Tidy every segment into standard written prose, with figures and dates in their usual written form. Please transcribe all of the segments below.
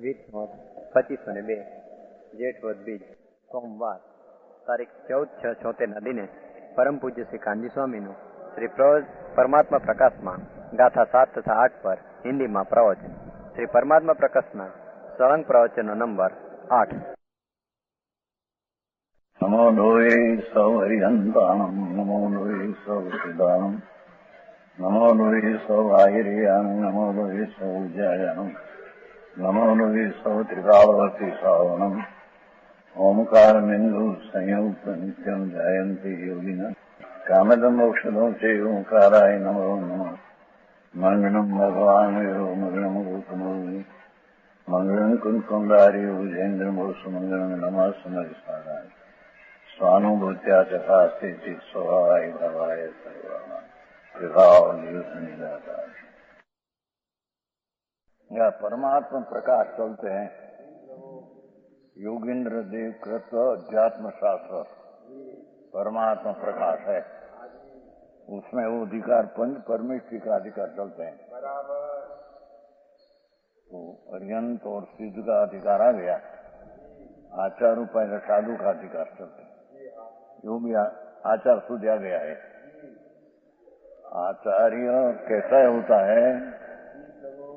વીસ 2502 જેઠ વદ બીજ સોમવાર તારીખ 14/6/76 દિને પરમ પૂજ્ય શ્રી કાનજી સ્વામીનું શ્રી પરમાત્મા પ્રકાશમાં ગાથા 7 તથા 8 પર હિન્દીમાં પ્રવચન. શ્રી પરમાત્મા પ્રકાશના સળંગ પ્રવચનનો નંબર 8. નમો લોહે સૌ હરિહંતાણમ, નમો લોહે સૌ સિદ્ધાણમ, નમો લોહે સૌ આહિર્યાણમ, નમો લોહે સૌ જયાણમ, નમો લોહે સૌ ત્રિકાળવતી શ્રાવણમ. ઓમકાર બિંદુ સંયુક્ત નિત્યમ જયંતિ યોગિના કામદમ મોક્ષદો છે ઓંકારાય નમો નમઃ. મંગળમ ભગવાન મંગળમ ગૌતમોની મંગળમ કુંકુંડારી વિજેન્દ્રમો સુમંગળમ નમઃ સમરિસારાય સ્વાનુભૂત્યા ચકાસ્તે ચિત સ્વભાવાય ભવાય સર્વમાં વિભાવ નિયુત निराकार. यह परमात्मा प्रकाश चलते हैं. योगेंद्र देव कृत अध्यात्म शास्त्र परमात्मा प्रकाश है. उसमें वो अधिकार पंच परमेश्वरी का अधिकार चलते हैं. तो अर्यंत और सिद्ध का अधिकार आ गया. आचार उपाय साधु का अधिकार चलते हैं. यो भी आचार सूझ आ गया है. आचार्य कैसा होता है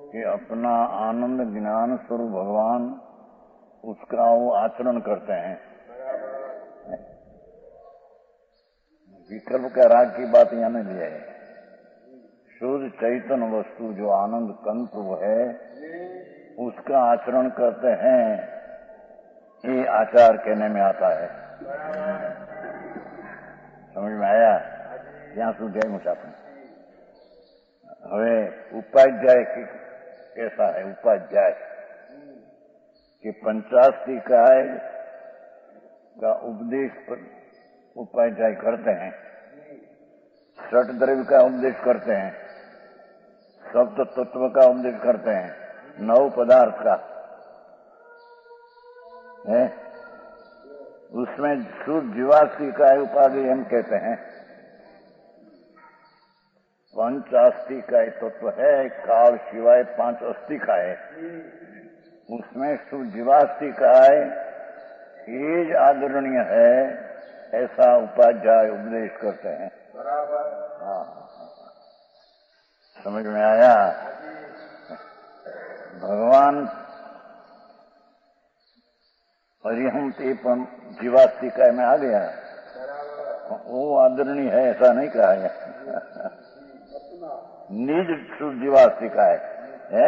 कि अपना आनंद ज्ञान स्वरूप भगवान उसका वो आचरण करते हैं. विकल्प का राग की बात यहाँ नहीं है. शुद्ध चैतन्य वस्तु जो आनंद कंत है उसका आचरण करते हैं. ये आचार कहने में आता है. समझ में आया? यहाँ સુધી મુસાફર. હવે ઉપાધ્યાય कैसा है? उपाध्याय कि 50 काय का उपदेश उपाध्याय करते हैं. षट द्रव्य का उपदेश करते हैं. सप्त तत्व का उपदेश करते हैं. 9 पदार्थ का है. उसमें शुद्ध जीवास्ति का उपाधि हम कहते हैं. पंचास्ति का तत्व है. काल शिवाय 5 अस्थि का है. उसमें शुद्ध जीवास्ति का ये आदरणीय है. ऐसा उपाध्याय उपदेश करते हैं. हाँ, समझ में आया? भगवान हरिहंते जीवास्तिका में आ गया. वो आदरणीय है ऐसा नहीं कहा है. निज शुद्ध जीवास्तिका है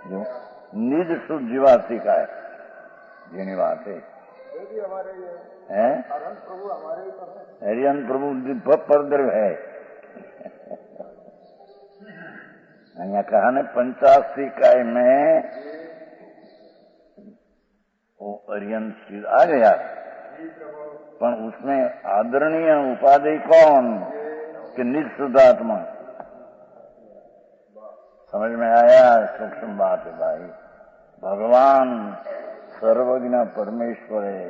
जो निज शुद्ध जीवास्तिका है. जेनी बात है हरिहंत प्रभु परद्रव्य है. यहाँ कहा ने 85 काय में वो अरिहंत आ गया. पर उसमें आदरणीय उपाधि कौन कि निःशुद्धात्मा. समझ में आया? सूक्ष्म बात है भाई. भगवान सर्वज्ञ परमेश्वर है.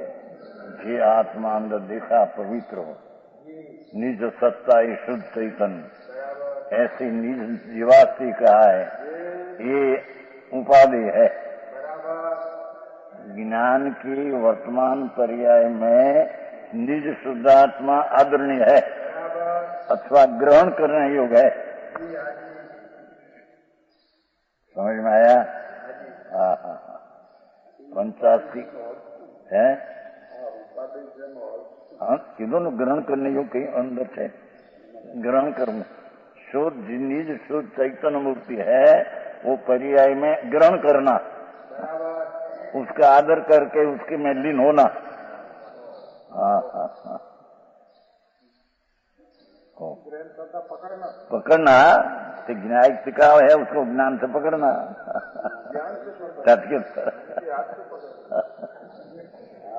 जे आत्मा अंदर देखा पवित्र हो. निज सत्ता ही शुद्ध चैतन्य. ऐसी निज जीवास्ति का है. ये उपाधि है. ज्ञान की वर्तमान पर्याय में निज शुद्धात्मा आदरणीय है अथवा ग्रहण करने योग्य है. समझ में आया? हाँ हाँ हाँ. 85 है. हाँ किधर ग्रहण करने योग्य कहीं अंदर है. ग्रहण करना शुद्ध निज शुद्ध चैतन्य मूर्ति है. वो पर्याय में ग्रहण करना, उसका आदर करके उसके में लीन होना. हाँ हाँ हाँ. पकड़ना तो ज्ञान सिखाव है. उसको ज्ञान से पकड़ना.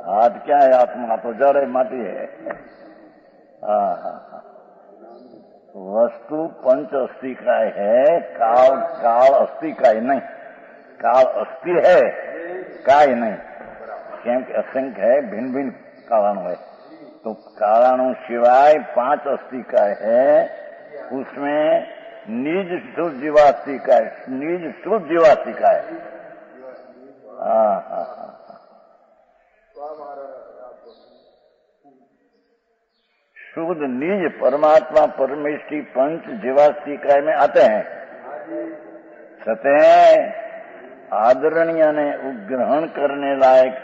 हाथ क्या है? आत्मा तो जड़ है, माटी है. हाँ हाँ हाँ. वस्तु पंच अस्थि का है. काल अस्थि का ही नहीं. काल अस्थि है, काय नहीं. क्योंकि असंख्य है, भिन्न भिन्न कारणों है. तो कारणों सिवाय 5 अस्थि का है. उसमें निज शुद्ध जीवास्ति का है. निज शुद्ध जीवास्ति का है. शुद्ध निज परमात्मा परमेष्टि पंच जीवास्ती काय में आते हैं। सतह आदरणीय ने ग्रहण करने लायक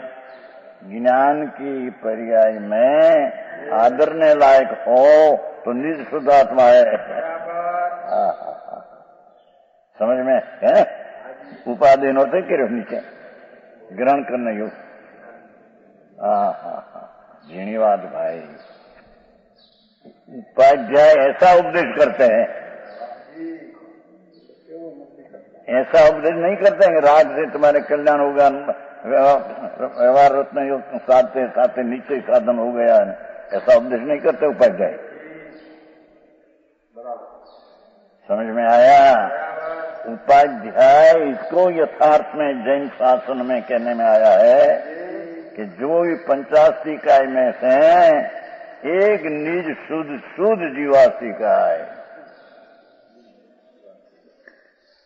ज्ञान की पर्याय में आदरने लायक हो तो निज शुद्ध आत्मा है। समझ में है? उपाधि होते कि नीचे ग्रहण करने योग। धन्यवाद भाई। उपाध्याय ऐसा उपदेश करते हैं, ऐसा उपदेश नहीं करते हैं राग से तुम्हारे कल्याण होगा, व्यवहार रत्न योग साधते साधते नीचे साधन हो गया, ऐसा उपदेश नहीं करते उपाध्याय। समझ में आया? उपाध्याय इसको यथार्थ में जैन शासन में कहने में आया है कि जो भी 85 काय में से एक निज शुद्ध शुद्ध जीवासी का है।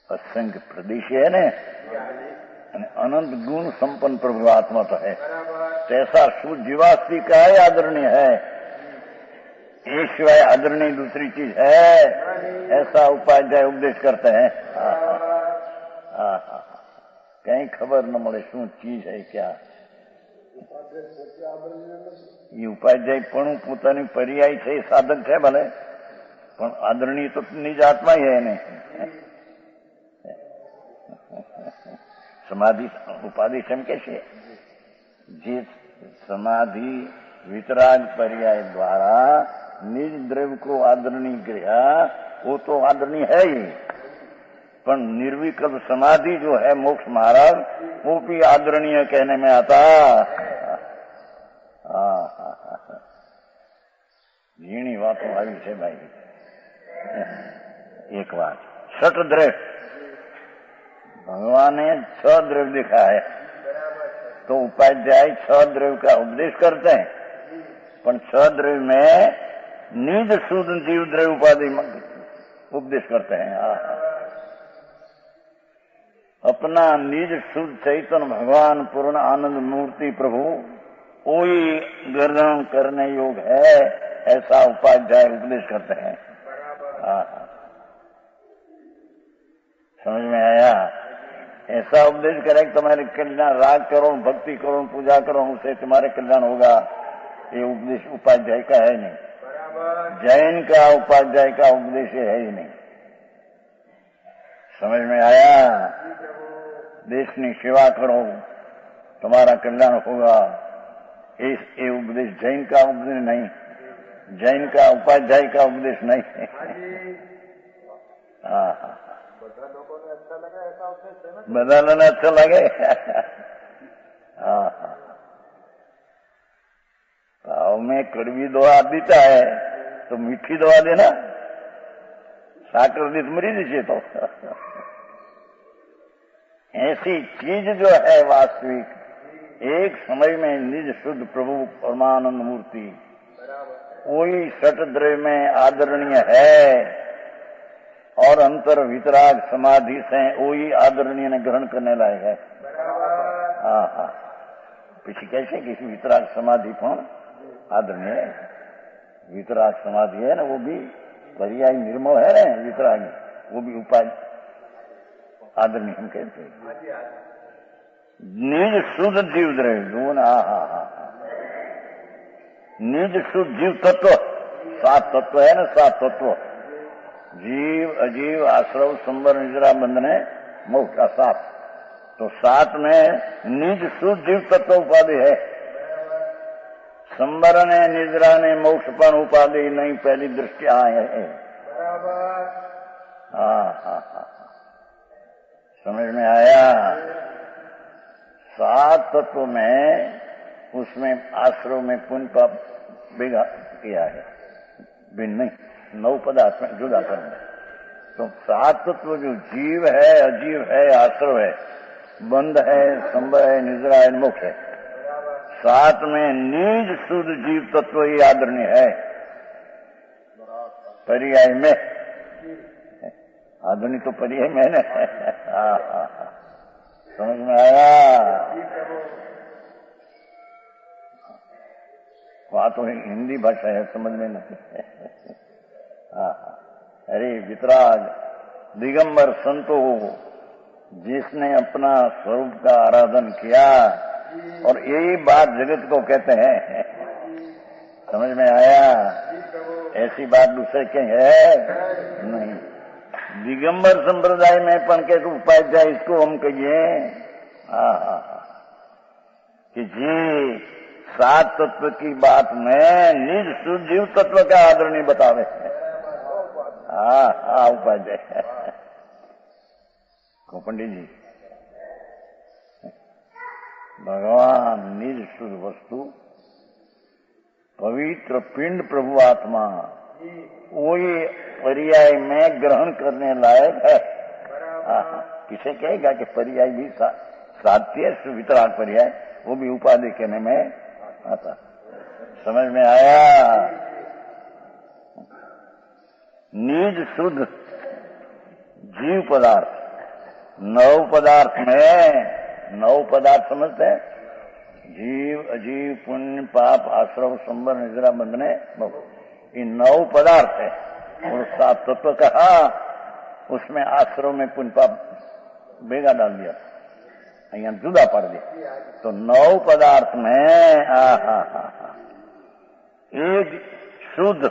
असंख्य प्रदेश है ने अनंत गुण संपन्न प्रभु आत्मा तो है, ऐसा शुद्ध जीवासी का है आदरणीय है। एक सिवाय आदरणीय दूसरी चीज है, ऐसा उपाध्याय उपदेश करते हैं। कहीं खबर न મળે શું ચીજ है क्या। ये उपाध्याय પણ પોતાની પર્યાય છે, સાધક છે ભલે, પણ આદરણીય તો નિજ આત્મા ही है नहीं। समाधि उपाधि सम कैसे जिस समाधि वितराग पर्याय द्वारा निज द्रव्य को आदरणीय गृहा वो तो आदरणीय है ही, पर निर्विकल्प समाधि जो है मोक्ष महाराज वो भी आदरणीय कहने में आता। झीणी वातों आई है भाई। एक बात छठ द्रव्य भगवान ने 6 द्रव्य दिखा है, तो उपाध्याय 6 द्रव्य का उपदेश करते हैं, पर 6 द्रव्य में निज शुद्ध जीव द्रव्य उपाधि उपदेश करते हैं। अपना निज शुद्ध चैतन्य भगवान पूर्ण आनंद मूर्ति प्रभु कोई ग्रहण करने योग है, ऐसा उपाध्याय उपदेश करते हैं। समझ में आया? ऐसा उपदेश करे कि तुम्हारे कल्याण राग करो, भक्ति करो, पूजा करो, उससे तुम्हारे कल्याण होगा, ये उपदेश उपाध्याय का है नहीं। जैन का उपाध्याय का उपदेश है ही नहीं। समझ में आया? देश की सेवा करो तुम्हारा कल्याण होगा, ये उपदेश जैन का उपदेश नहीं, जैन का उपाध्याय का उपदेश नहीं। बदलना अच्छा लगे। भाव में कड़वी दवा देता है तो मीठी दवा देना, साकर दी मरी दीजिए तो। ऐसी चीज जो है वास्तविक एक समय में निज शुद्ध प्रभु परमानंद मूर्ति वही सट द्रव्य में आदरणीय है, और अंतर वितराग समाधि से वही आदरणीय ने ग्रहण करने लायक है। पीछे कैसे किसी वितराग समाधि पर आदरणीय है। वितराग समाधि है ना, वो भी पर्याय निर्मल है ना, वितराग वो भी उपाय आदरणीय हम कहते हैं। निज शुद्ध जीव द्रव्य गुण निज शुद्ध जीव तत्व, 7 तत्व है ना, 7 तत्व जीव अजीव आश्रव संबर निद्रा बंधने मोक्ष का 7, तो 7 में निज शुद्ध जीव तत्व उपाधि है। संबर ने निद्रा ने मोक्ष पर उपाधि नहीं, पहली दृष्टि है। समझ में आया? 7 तत्व में उसमें आश्रव में पुण्य पाप बिगा किया है, बिन नहीं 9 पदार्थ में जुदा करना। तो 7 तत्व जो जीव है, अजीव है, आश्रव है, बंध है, संभव है, निद्रा है, मोक्ष है, 7 में निज शुद्ध जीव तत्व ही आदरणीय है। पर्याय में आदरणीय तो पर्याय में है ना। समझ में आया? वहां तो हिंदी भाषा है, समझ में नहीं। हाँ, अरे वितराग दिगंबर संतो जिसने अपना स्वरूप का आराधन किया, और यही बात जगत को कहते हैं। समझ में आया? ऐसी बात दूसरे के है नहीं। दिगंबर संप्रदाय में पण के उपाध्याय इसको हम कहिए कि जी सात तत्व की बात में निज शुद्ध जीव तत्व का आदर नहीं बतावे। उपाध्याय को पंडित जी, भगवान निज शुद्ध वस्तु पवित्र पिंड प्रभु आत्मा वही पर्याय में ग्रहण करने लायक है। किसे कहेगा कि पर्याय भी साध्य वितराग पर्याय, वो भी उपाधि कहने में आता। समझ में आया? निज शुद्ध जीव पदार्थ, नव पदार्थ में, नव पदार्थ समझते हैं, जीव अजीव पुण्य पाप आश्रव संबर निद्रा बंधने, ये नौ पदार्थ है। और सात तत्व कहा, उसमें आश्रव में पुण्य पाप बेगा डाल दिया, यहाँ जुदा पड़ दिया। तो नौ पदार्थ में एक शुद्ध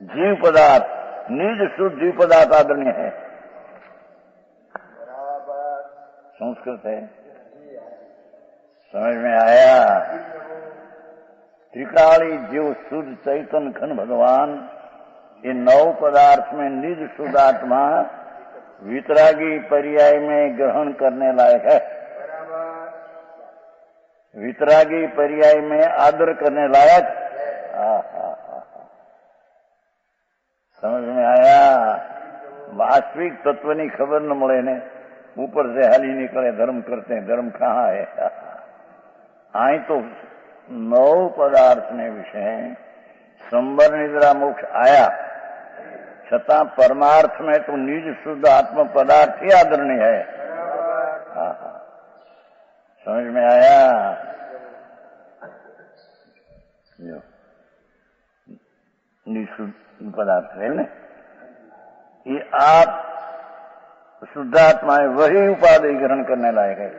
जीव पदार्थ, निज शुद्ध जीव पदार्थ आदरणीय है। संस्कृत है, समझ में आया? त्रिकाली जीव शुद्ध चैतन्य घन भगवान, ये नौ पदार्थ में निज शुद्ध आत्मा वितरागी पर्याय में ग्रहण करने लायक है। वितरागी पर्याय में आदर करने लायक। समझ में आया? वास्तविक तत्व नहीं खबर न મળે ने, ऊपर से हाली निकले धर्म करते हैं, धर्म कहाँ है? आई तो नौ पदार्थ ने विषय संबर निद्रा मोक्ष आया, छता परमार्थ में तो निज शुद्ध आत्म पदार्थ ही आदरणीय है। समझ में आया? निज शुद्ध पदार्थ है ना, ये आप शुद्धात्मा है, वही उपाधि ग्रहण करने लायक है।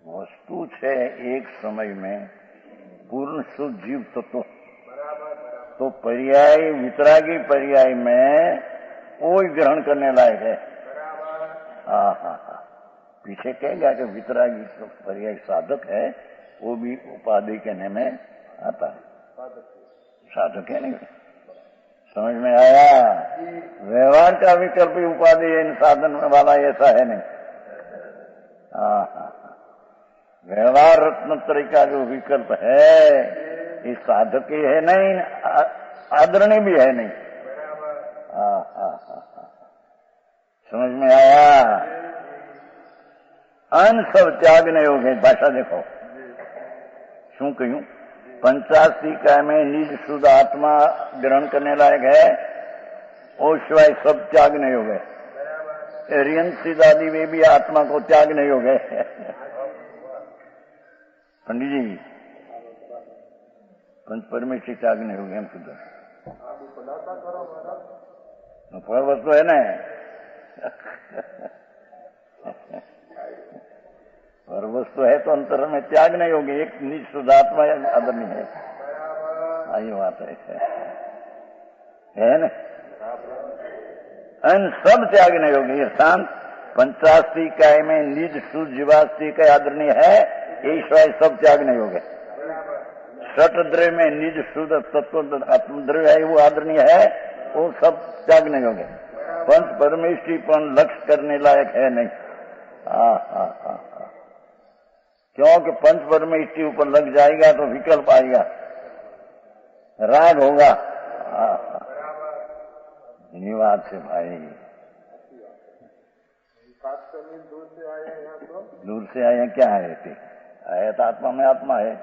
वस्तु छे एक समय में पूर्ण शुद्ध जीव तत्व, तो पर्याय वितरागी पर्याय में वो ग्रहण करने लायक है। पीछे कहेगा कि वितरागी पर्याय साधक है, वो भी उपाधि कहने में आता है। साधक है नहीं, समझ में आया? व्यवहार का विकल्प उपाधि इन साधन वाला ऐसा है नहीं। व्यवहार रत्न तरीका जो विकल्प है, ये साधक ही है नहीं, आदरणीय भी है नहीं। समझ में आया? अन सब त्यागने योग्य भाषा देखो शू कहूं, 85 में निज शुद्ध आत्मा ग्रहण करने लायक है, और सिवाय सब त्याग नहीं हो गए। रियन दादी वे भी आत्मा को त्याग नहीं हो गए। पंडित जी, पंच परमेश्वर त्याग नहीं हो गए हम शुद्ध फल वस्तु है ना। और वस्तु है तो अंतर में त्याग नहीं होगी, एक निज शुद्धात्मा आदरणीय है। आई बात है ना? अन सब त्याग नहीं होगी। ये शांत 85 में निज शुद्ध जीवास्ती का आदरणीय है, ईश्वर सब त्याग नहीं हो गए। सट द्रव्य में निज शुद्ध तत्व आत्मद्रव्य है, वो आदरणीय है, वो सब त्याग नहीं हो गए। पंच परमेश्वरी पण लक्ष्य करने लायक है नहीं। क्योंकि पंच परमेश्वरी ऊपर लग जाएगा तो विकल्प आएगा, राग होगा। धन्यवाद से भाई। दूर से आए क्या है थे? आया तो आत्मा में आत्मा है।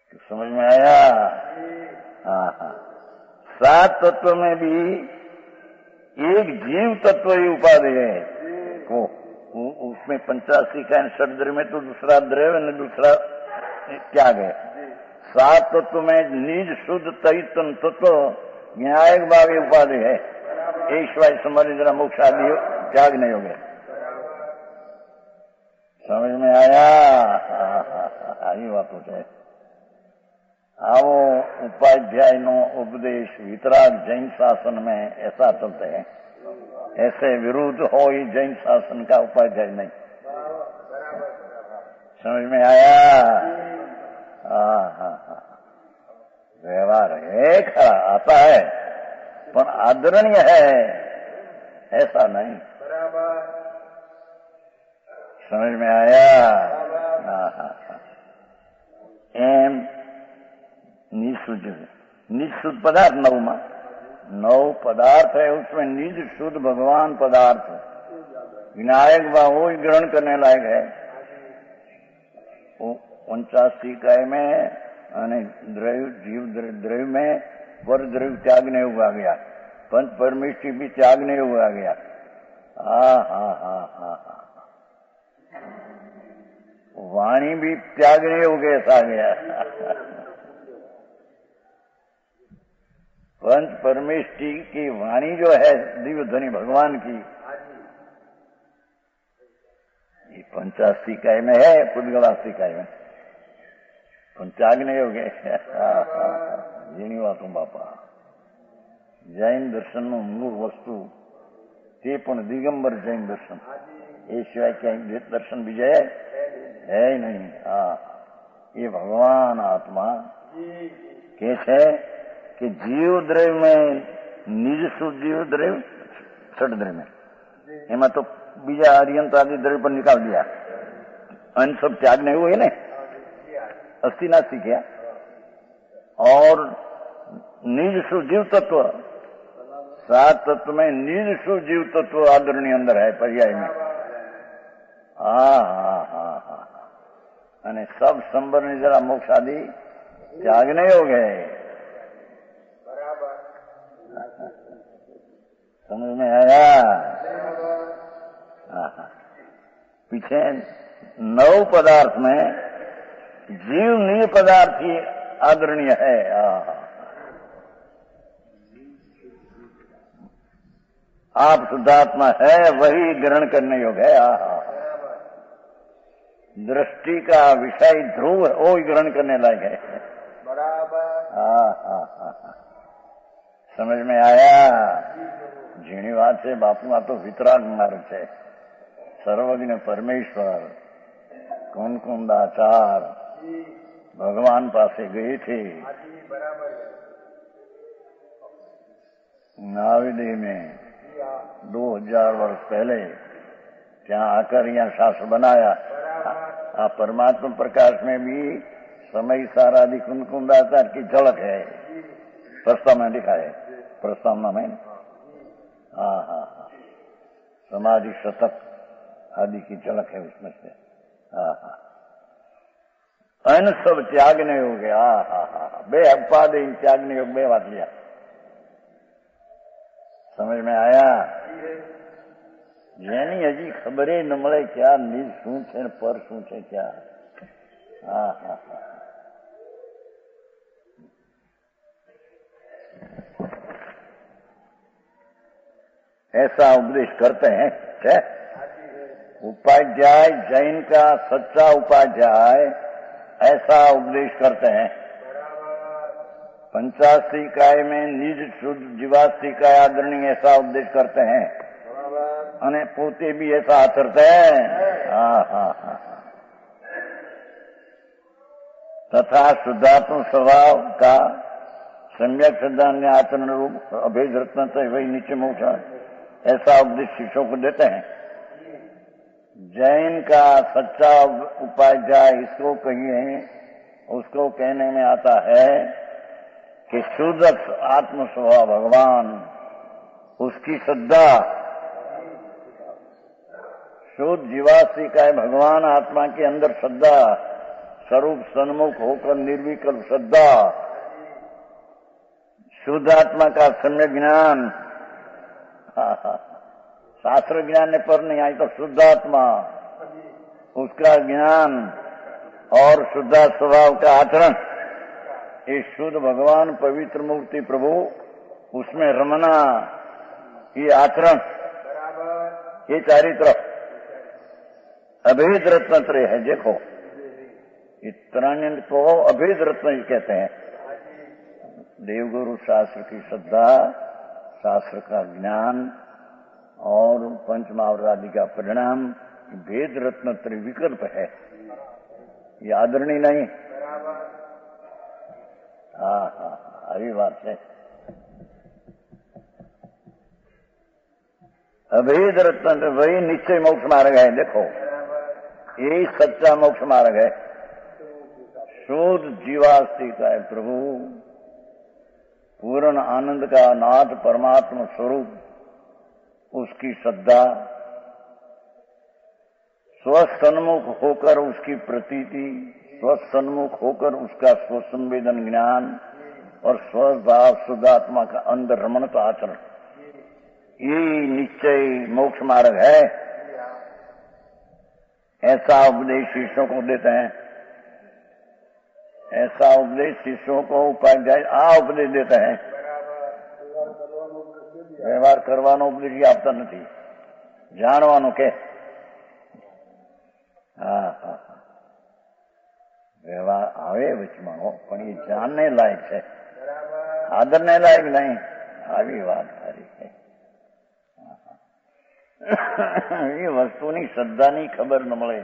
तो समझ में आया? सात तत्व में भी एक जीव तत्व ही उपाधि है वो उसमें 85 का षड्द्रव्य में तो दूसरा द्रव्य न दूसरा त्याग है। सात तत्व में निज शुद्ध चैतन्य तत्व न्यायिक भाव उपाधि है। ईश्वर समझ जरा मोक्ष आदि त्याग नहीं हो गया। समझ में आया? आई बात है। आओ उपाध्याय नो उपदेश वितराग जैन शासन में ऐसा चलते हैं। ऐसे विरुद्ध हो ही जैन शासन का उपाध्याय नहीं। समझ में आया? व्यवहार है खरा आता है पर आदरणीय है ऐसा नहीं। समझ में आया? एम निःशुद्ध पदार्थ नौ पदार्थ है उसमें निज शुद्ध भगवान पदार्थ विनायक वो ही ग्रहण करने लायक है। 85 इकाई में द्रव्य जीव द्रव्य में पर द्रव्य त्यागने हुआ गया। पंच परमेष्टि भी त्यागने हुआ गया। वाणी भी त्यागने हो गया सा गया। पंच परमेष्टि की वाणी जो है दिव्य ध्वनि भगवान की ये 85 इकाई में है पुद्गलास्ती इकाई में त्याग नहीं हो गए। જેની વાતો બાપા જૈન દર્શનનું મૂળ વસ્તુ તે પણ દિગંબર જૈન દર્શન એ સિવાય ક્યાંય દર્શન બીજા है ही नहीं। ये भगवान आत्मा कैसे कि जीव द्रव्य में निज शुद्ध जीव द्रव्य षड द्रव्य में एमा तो बीजा अरियंत आदि द्रव्य पर निकाल दिया। अन सब त्याग नहीं हुए ना अस्थि नास्ति क्या। और निज शुद्ध जीव तत्व सात तत्व में निज शुद्ध जीव तत्व आदरणीय अंदर है पर्याय में। અને सब संबर ने जरा मोक्ष आदि त्याग नहीं हो गए। समझ में आया? पीछे 9 पदार्थ में जीव निज पदार्थ ही आदरणीय है। आप शुद्धात्मा है वही ग्रहण करने योग्य है। दृष्टि का विषय ध्रुव वो ग्रहण करने लायक है। बराबर। समझ में आया? झीणी बात है बापू आ तो वितराग मार्ग है। सर्वज्ञ परमेश्वर कुंदाचार भगवान पासे गए थे नाविदी में 2000 वर्ष पहले। ત્યાં आकर यहाँ शास्त्र बनाया। परमात्मा प्रकाश में भी समय सारादि कुंदाचार की झलक है। प्रस्ताव में लिखा है प्रस्तावना में। समाधि शतक आदि की झलक है उसमें से। अन सब त्यागने हो गया। बे उपाधि त्यागने योग बे बात लिया। समझ में आया? જેની હજી ખબરે ન મળે કે આ નિજ શું છે ને પર શું છે क्या। ऐसा उपदेश करते हैं क्या? उपाध्याय जैन का सच्चा उपाध्याय ऐसा उपदेश करते हैं। 85 इकाई में निज शुद्ध जीवास्ती का आदरणीय ऐसा उपदेश करते हैं અને પોતે भी ऐसा आचरते हैं। तथा शुद्धात्म स्वभाव का सम्यक श्रद्धान्य आचरण रूप अभेद रत्न वही नीचे मोक्ष ऐसा उपदेश शिष्यों को देते हैं। जैन का सच्चा उपाध्याय इसको कहिए उसको कहने में आता है कि शुद्ध आत्म स्वभाव भगवान उसकी श्रद्धा शुद्ध जीवासी का है भगवान आत्मा के अंदर श्रद्धा स्वरूप सन्मुख होकर निर्विकल्प श्रद्धा शुद्ध आत्मा का सम्यक ज्ञान, शास्त्र ज्ञान ने पर नहीं आई तो शुद्ध आत्मा, उसका ज्ञान और शुद्ध स्वभाव का आचरण, ये शुद्ध भगवान पवित्र मूर्ति प्रभु, उसमें रमना, ये आचरण, ये चारित्र अभेद रत्न त्रय है। देखो इतना को अभेद रत्न कहते हैं। देवगुरु शास्त्र की श्रद्धा, शास्त्र का ज्ञान और पंचमहावरादि का परिणाम, भेद रत्न त्रिविकल्प है। ये आदरणीय नहीं। हाँ, अभी बात है। अभेद रत्न वही निश्चय मोक्ष मार्ग है। देखो यही सच्चा मोक्ष मार्ग है। शुद्ध जीवास्ति का है प्रभु, पूर्ण आनंद का नाथ परमात्मा स्वरूप, उसकी श्रद्धा, स्वसन्मुख होकर उसकी प्रतीति, स्वसन्मुख होकर उसका स्वसंवेदन ज्ञान और स्वभाव शुद्धात्मा का अंदर रमणत आचरण, ये निश्चय मोक्ष मार्ग है। ऐसा उपदेश शिष्यों को देते हैं, ऐसा उपदेश शिष्यों को उपाध्याय उपदेश देते हैं। व्यवहार करવાનો ઉપદેશ આપતા નથી, જાણવાનું કે વ્યવહાર આવે વચમાં, પણ એ જાણને લાયક છે, આદરને લાયક નહીં। આવી વાત સારી છે। ये वस्तुनी श्रद्धानी खबर न મળે।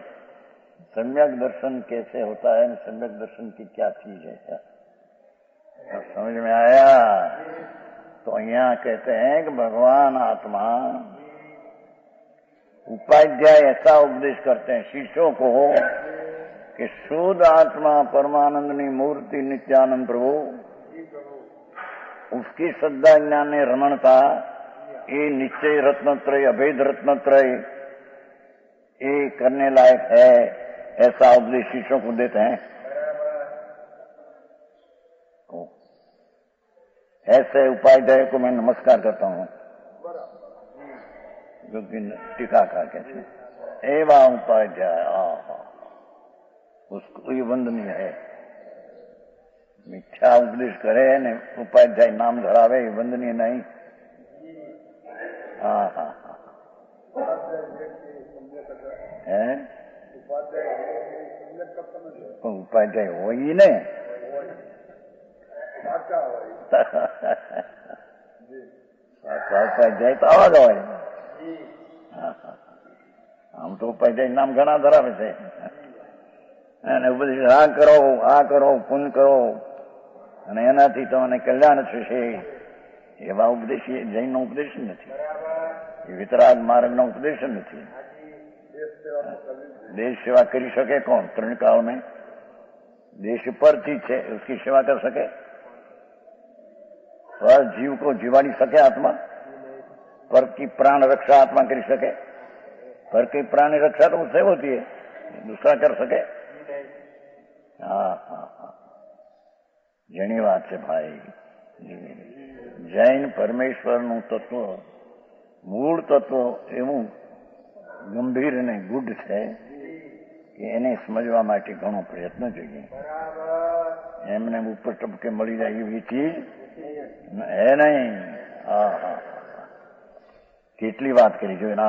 सम्यक दर्शन कैसे होता है, सम्यक दर्शन की क्या चीज है, समझ में आया? तो यहाँ कहते हैं कि भगवान आत्मा, उपाध्याय ऐसा उपदेश करते हैं शिष्यों को कि शुद्ध आत्मा परमानंदनी मूर्ति नित्यानंद प्रभु, उसकी श्रद्धा ज्ञान ने रमणता, ये निश्चय रत्नत्रय, अभेद रत्नत्रय, ये करने लायक है। ऐसा उपदेश शिष्यों को देते हैं। ऐसे उपाध्याय को मैं नमस्कार करता हूँ, जो कि टीकाकार कहते हैं। एवं उपाध्याय, उसको ये वंदनीय है। मिथ्या उपदेश करे ने उपाध्याय नाम धरावे, ये वंदनीय नहीं। उपाध्याय हो ही ने उपाध्याय तो आवाज हो। આમ તો ઉપાધ્યાય નામ ઘણા ધરાવે છે, અને ઉપદેશ આ કરો પુણ્ય કરો અને એનાથી તમને કલ્યાણ થશે, એવા ઉપદેશ જૈનનો ઉપદેશ નથી, એ વિતરાગ માર્ગનો ઉપદેશ નથી। देश सेवा करी सके कौन? त्रण काल में देश पर चीज है, उसकी सेवा कर सके? स्व जीव को जीवाड़ी सके आत्मा? पर की प्राण रक्षा आत्मा करी सके? पर की प्राण रक्षा तो उससे होती है, दूसरा कर सके? जनी बात है भाई। जैन परमेश्वर नु तत्व, मूળ तत्व એવું ગંભીર અને ગુડ છે કે એને સમજવા માટે ઘણો પ્રયત્ન જોઈએ। એમને ઉપર ટપકે મળી જાય એવી ચીજ હે નહીં। કેટલી વાત કરી જોઈએ।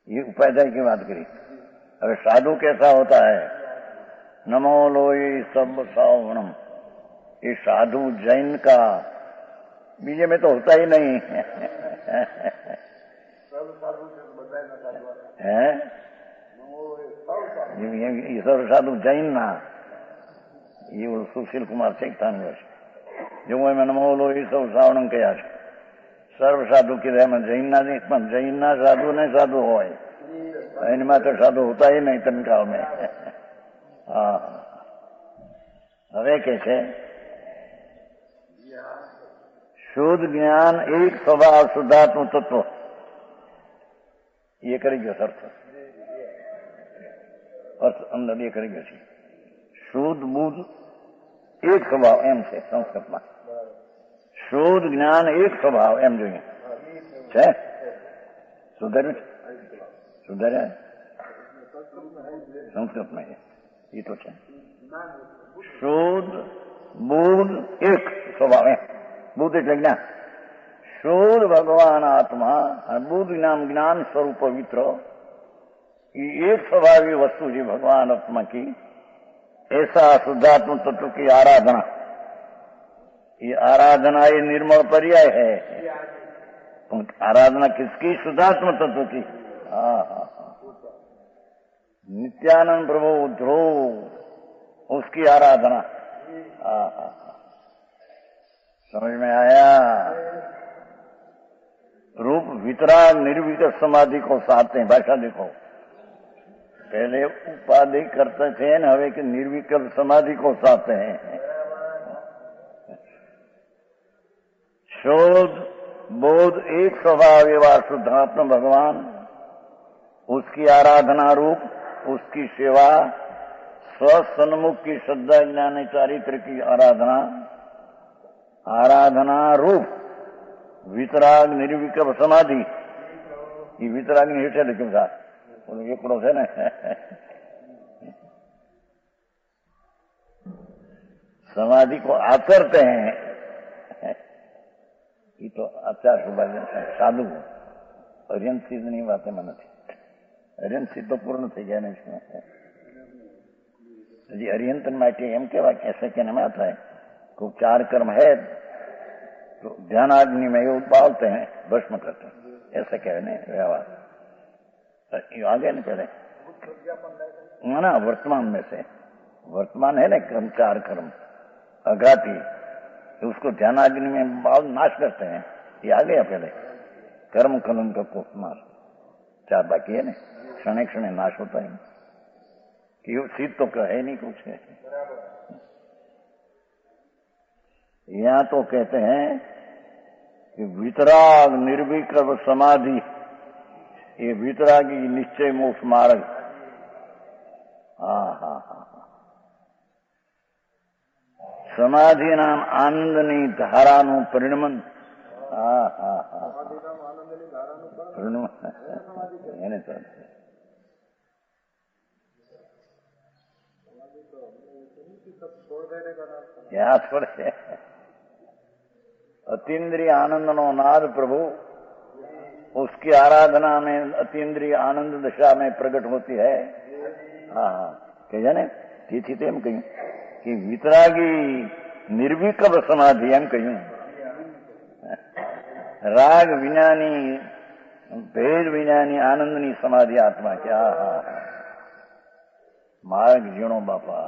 ये उपाध्याय की बात करी। अगर साधु कैसा होता है? नमो लोई सब सावणम, ये साधु जैन का बीजे में तो होता ही नहीं है। ये सर्व साधु जैन ना, ये सुशील कुमार चेकता जो मैं नमो लोई सब सावणम कया છે। सर्व साधु की में जैन ना नहीं, पण जैन ना साधु ने साधु हो, इनमें तो साधु होता ही नहीं तनकाल में। હવે કે છે શુદ્ધ જ્ઞાન એક સ્વભાવ શુદ્ધાત્મ તત્વ, ये કરી ગયો સર્થ। અર્થ અંદર એ કરી ગયો છે. શુદ્ધ બુદ્ધ એક સ્વભાવ એમ છે સંસ્કૃતમાં. શુદ્ધ જ્ઞાન એક સ્વભાવ એમ જોઈએ છે. સુધાર્યું છે? સુધાર્યા સંસ્કૃતમાં એ તો છે. શુદ્ધ બુદ્ધ એક સ્વભાવ એમ. બુદ્ધ એટલે જ્ઞાન. शुद्ध भगवान आत्मा और बुद्ध नाम ज्ञान स्वरूप पवित्र ये एक स्वभावी वस्तु जी भगवान आत्मा की. ऐसा शुद्धात्म तत्व की आराधना, ये आराधना ये निर्मल पर्याय है. आराधना किसकी? शुद्धात्म तत्व की. नित्यानंद प्रभु ध्रुव उसकी आराधना. समझ में आया? रूप वितराग निर्विकल्प समाधि को साधते हैं. भाषा देखो, पहले उपाधि करते थे न, हवे कि निर्विकल्प समाधि को साधते हैं. शोध बोध एक स्वभाव एवं शुद्धात्म भगवान, उसकी आराधना रूप, उसकी सेवा, स्वसन्मुख की श्रद्धा ज्ञान चारित्र की आराधना, आराधना रूप वितराग निर्विकल्प समाधि. ये वितराग नहीं है लेकिन साथ एकड़ो है ना. समाधि को आचरते हैं. ये तो आचार साधु अरियंत सिद्ध नहीं बातें मन थी. अरियंत सिद्ध तो पूर्ण थी गया नहीं इसमें. जी अरियंतन माटे एम केवा कैसे कहने में आता है खूब चार कर्म है तो ध्यान आग्नि में उबालते हैं, भस्म करते हैं, ऐसा कहने व्यवहार आगे नहीं पहले ना. वर्तमान में से वर्तमान है ना कर्म, चार कर्म अघाती, उसको ध्यान आग्नि में बाल नाश करते हैं. ये आ गया पहले कर्म कलम का नाश. चार बाकी है ना, क्षण क्षण नाश होता है. कि सिद्ध तो कहे नहीं कुछ है. यहां तो कहते हैं कि वितराग निर्विकल्प समाधि, ये वितरागी निश्चय मोक्ष मार्ग. समाधि नाम आनंदनी धाराનું પરિણમન. એને તો याद पड़े. अतीन्द्रिय आनंद नो नाद प्रभु, उसकी आराधना में अतीन्द्रिय आनंद दशा में प्रकट होती है. जाने तिथि तो एम कहूं कि वितरागी निर्विकल्प समाधि एम कहूं. राग विज्ञानी भेद विज्ञानी आनंदनी समाधि आत्मा क्या मार्ग जीणो बापा.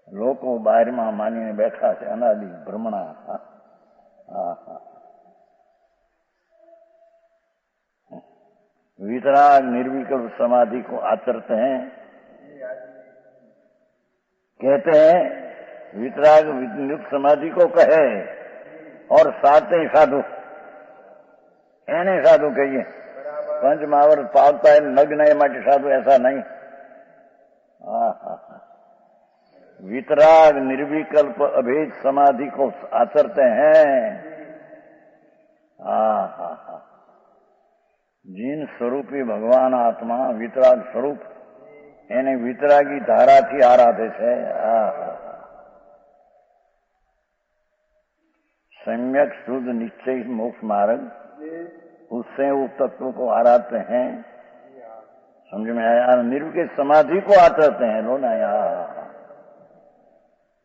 લોકો બહારમાં માનીને બેઠા છે અનાદિ ભ્રમણા. वितराग निर्विकल्प समाधि को आचरते हैं. कहते हैं वितराग निर्विकल्प समाधि को कहे और साते साधु एने साधु कहिए. पंच महावरत पालता है नग्न है माटे साधु ऐसा नहीं. वितराग निर्विकल्प अभेद समाधि को आचरते हैं. जिन स्वरूपी भगवान आत्मा वितराग स्वरूप એને વિતરાગી ધારાથી આરાધે છે. सम्यक शुद्ध निश्चय मोक्ष मार्ग, उससे उस तत्व को आराधते हैं. समझ में आया? निर्विकल्प समाधि को आचरते हैं लो ना.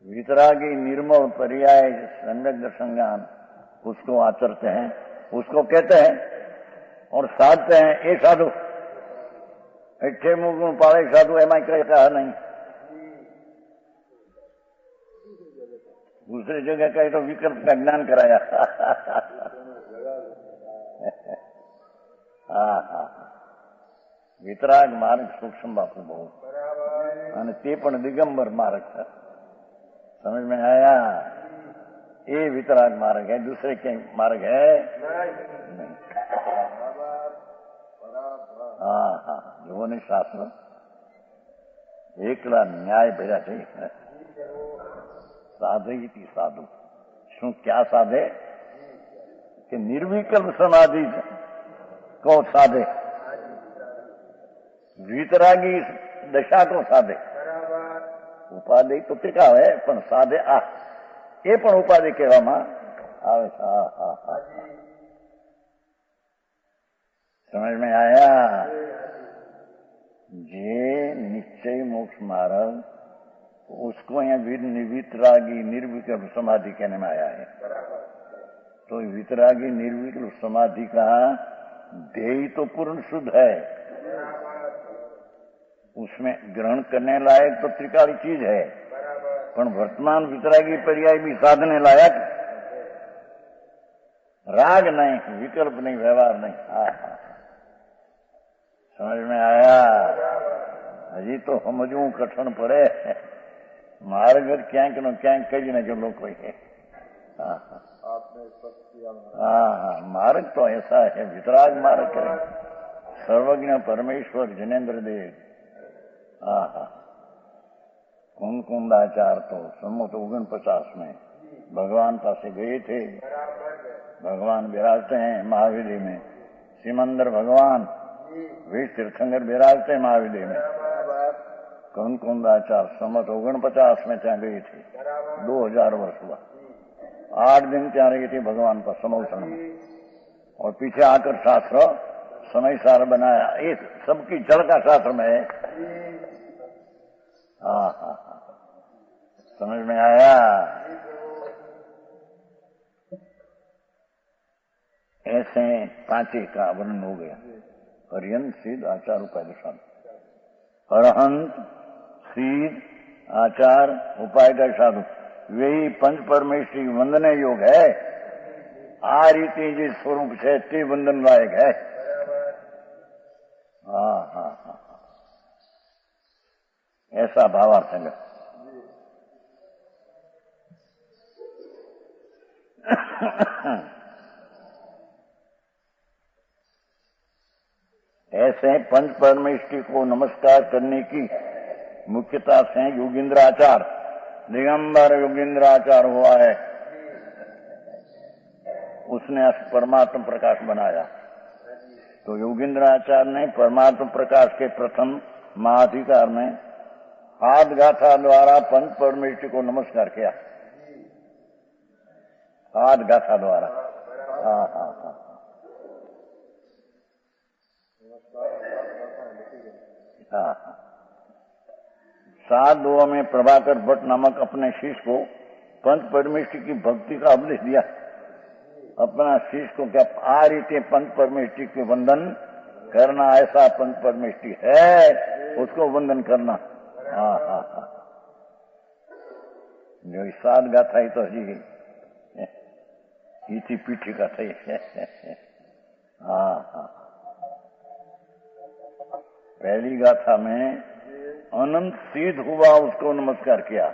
वितरागी निर्मल पर्याय सम्यक दर्शन ज्ञान उसको आचरते हैं, उसको कहते हैं और साधते हैं. ये साधु इच्छे मुख पाड़े साधु एम कहा नहीं. दूसरी जगह कहे तो विकल्प का ज्ञान कराया. वितराग मार्ग सूक्ष्म बापू बहुत અને તે પણ દિગંબર માર્ગ છે. समझ में आया? ये वितराग मार्ग है, दूसरे के मार्ग है नहीं. जो नहीं शास्त्र એકલા ન્યાય ભર્યા છે. સાધયતી સાધુ. શું ક્યાં સાધે? કે નિર્વિકલ્પ સમાધિ को साधे, वीतरागी दशा को साधे. उपाधि तो टीका है पण साधे आ એ પણ ઉપાધિ કહેવામાં આવે છે. समझ में आया? जे निश्चय मोक्ष मार्ग उसको यहाँ वितरागी निर्विकल्प समाधि कहने में आया है. तो वितरागी निर्विकल्प समाधि का ध्येय तो पूर्ण शुद्ध है, उसमें ग्रहण करने लायक तो त्रिकाली चीज है, पर वर्तमान वितरागी पर्याय भी साधने लायक राग नहीं, विकल्प नहीं, व्यवहार नहीं. समझ में आया? हजी तो समझવું कठिन पड़े. मार्ग ક્યાંક નો ક્યાંક કઈ ને જો લોકો है. मार्ग तो ऐसा है, वितराग मार्ग करें. सर्वज्ञ परमेश्वर जिनेन्द्र देव कुंदाचार तो 1949 में भगवान पास गए थे. भगवान विराजते हैं महाविधि में. सिमंदर भगवान वीर तीर्थंकर विराजते हैं महाविधि में. कुंदाचार 1949 में ત્યાં गई थी. 2000 वर्ष हुआ. 8 दिन ત્યાં रही थी भगवान पर समोषण में. और पीछे आकर शास्त्र समय सार बनाया. ये सबकी जड़ का शास्त्र में है. समझ में आया? ऐसे 5 का वर्णन हो गया. अर्यंत सिद्ध आचार उपाय दशा. अरहंत सिद्ध आचार उपाय का साधु वही पंच परमेश्वरी वंदने योग है. आ रीति जिस स्वरूप से ते वंदन लायक है. ऐसा भावार्थ है. ऐसे पंच परमेश्वरी को नमस्कार करने की मुख्यता से योगींद्राचार दिगंबर योगींद्राचार हुआ है. उसने परमात्म प्रकाश बनाया. तो योगींद्राचार्य ने परमात्म प्रकाश के प्रथम महाधिकार में हाथ गाथा द्वारा पंच परमेश्वरी को नमस्कार किया. हाथ गाथा द्वारा. सात दुआ में प्रभाकर भट्ट नामक अपने शिष्य को पंच परमेश्वरी की भक्ति का उपदेश दिया. अपना शिष्य को क्या आ रीते पंच परमेश्वरी के वंदन करना, ऐसा पंच परमेश्वरी है उसको वंदन करना. जो सात गाथा ही तो जी इसी पीठी का थी. पहली गाथा में अनंत सिद्ध हुआ उसको नमस्कार किया.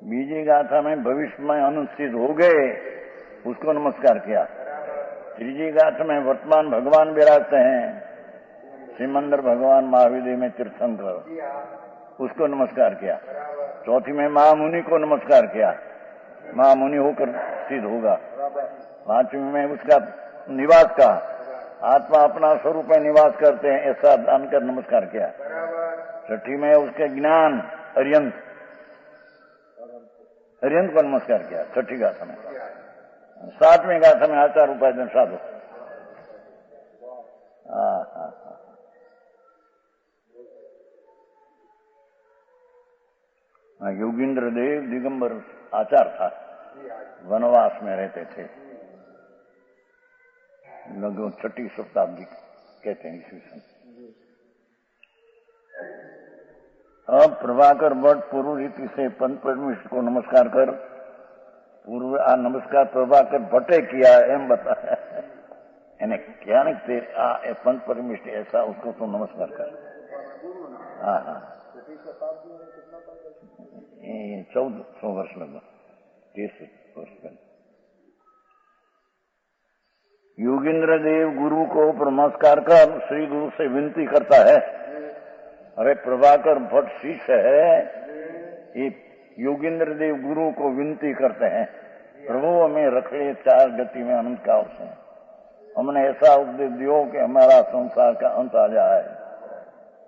बीजी गाथा में भविष्य में अनंत सिद्ध हो गए उसको नमस्कार किया. तीसरी गाथा में वर्तमान भगवान विराजते हैं. सिमंदर भगवान महाविधि में तीर्थंकर उसको नमस्कार किया. चौथी में महामुनि को नमस्कार किया. महामुनि होकर सिद्ध होगा. पांचवी में उसका निवास का आत्मा अपना स्वरूप में निवास करते हैं ऐसा जानकर नमस्कार किया. छठी में उसके ज्ञान अर्यंत को नमस्कार किया. छठी गाथा में. सातवीं गाथा में आचार उपाय साधु. योगींद्र देव दिगंबर आचार था. वनवास में रहते थे. लगभग 6ठी शताब्दी कहते हैं ईस्वी सन. अब प्रभाकर भट्ट पूर्व रीति से पंच परमेश्वर को नमस्कार कर. पूर्व नमस्कार प्रभाकर भट्टे किया एम बताया. એને क्या नहीं तेरे पंच परमेश्वर ऐसा उसको तो नमस्कार कर. 1400 वर्ष लगभग 30 वर्ष पहले. योगींद्र देव गुरु को नमस्कार कर श्री गुरु से विनती करता है. अरे प्रभाकर भट्ट शिष्य है, ये योगेंद्र देव गुरु को विनती करते हैं, प्रभु हमें रखे 4 गति में अनंत काल से, हमने ऐसा उपदेश दियो कि हमारा संसार का अंत आ जाए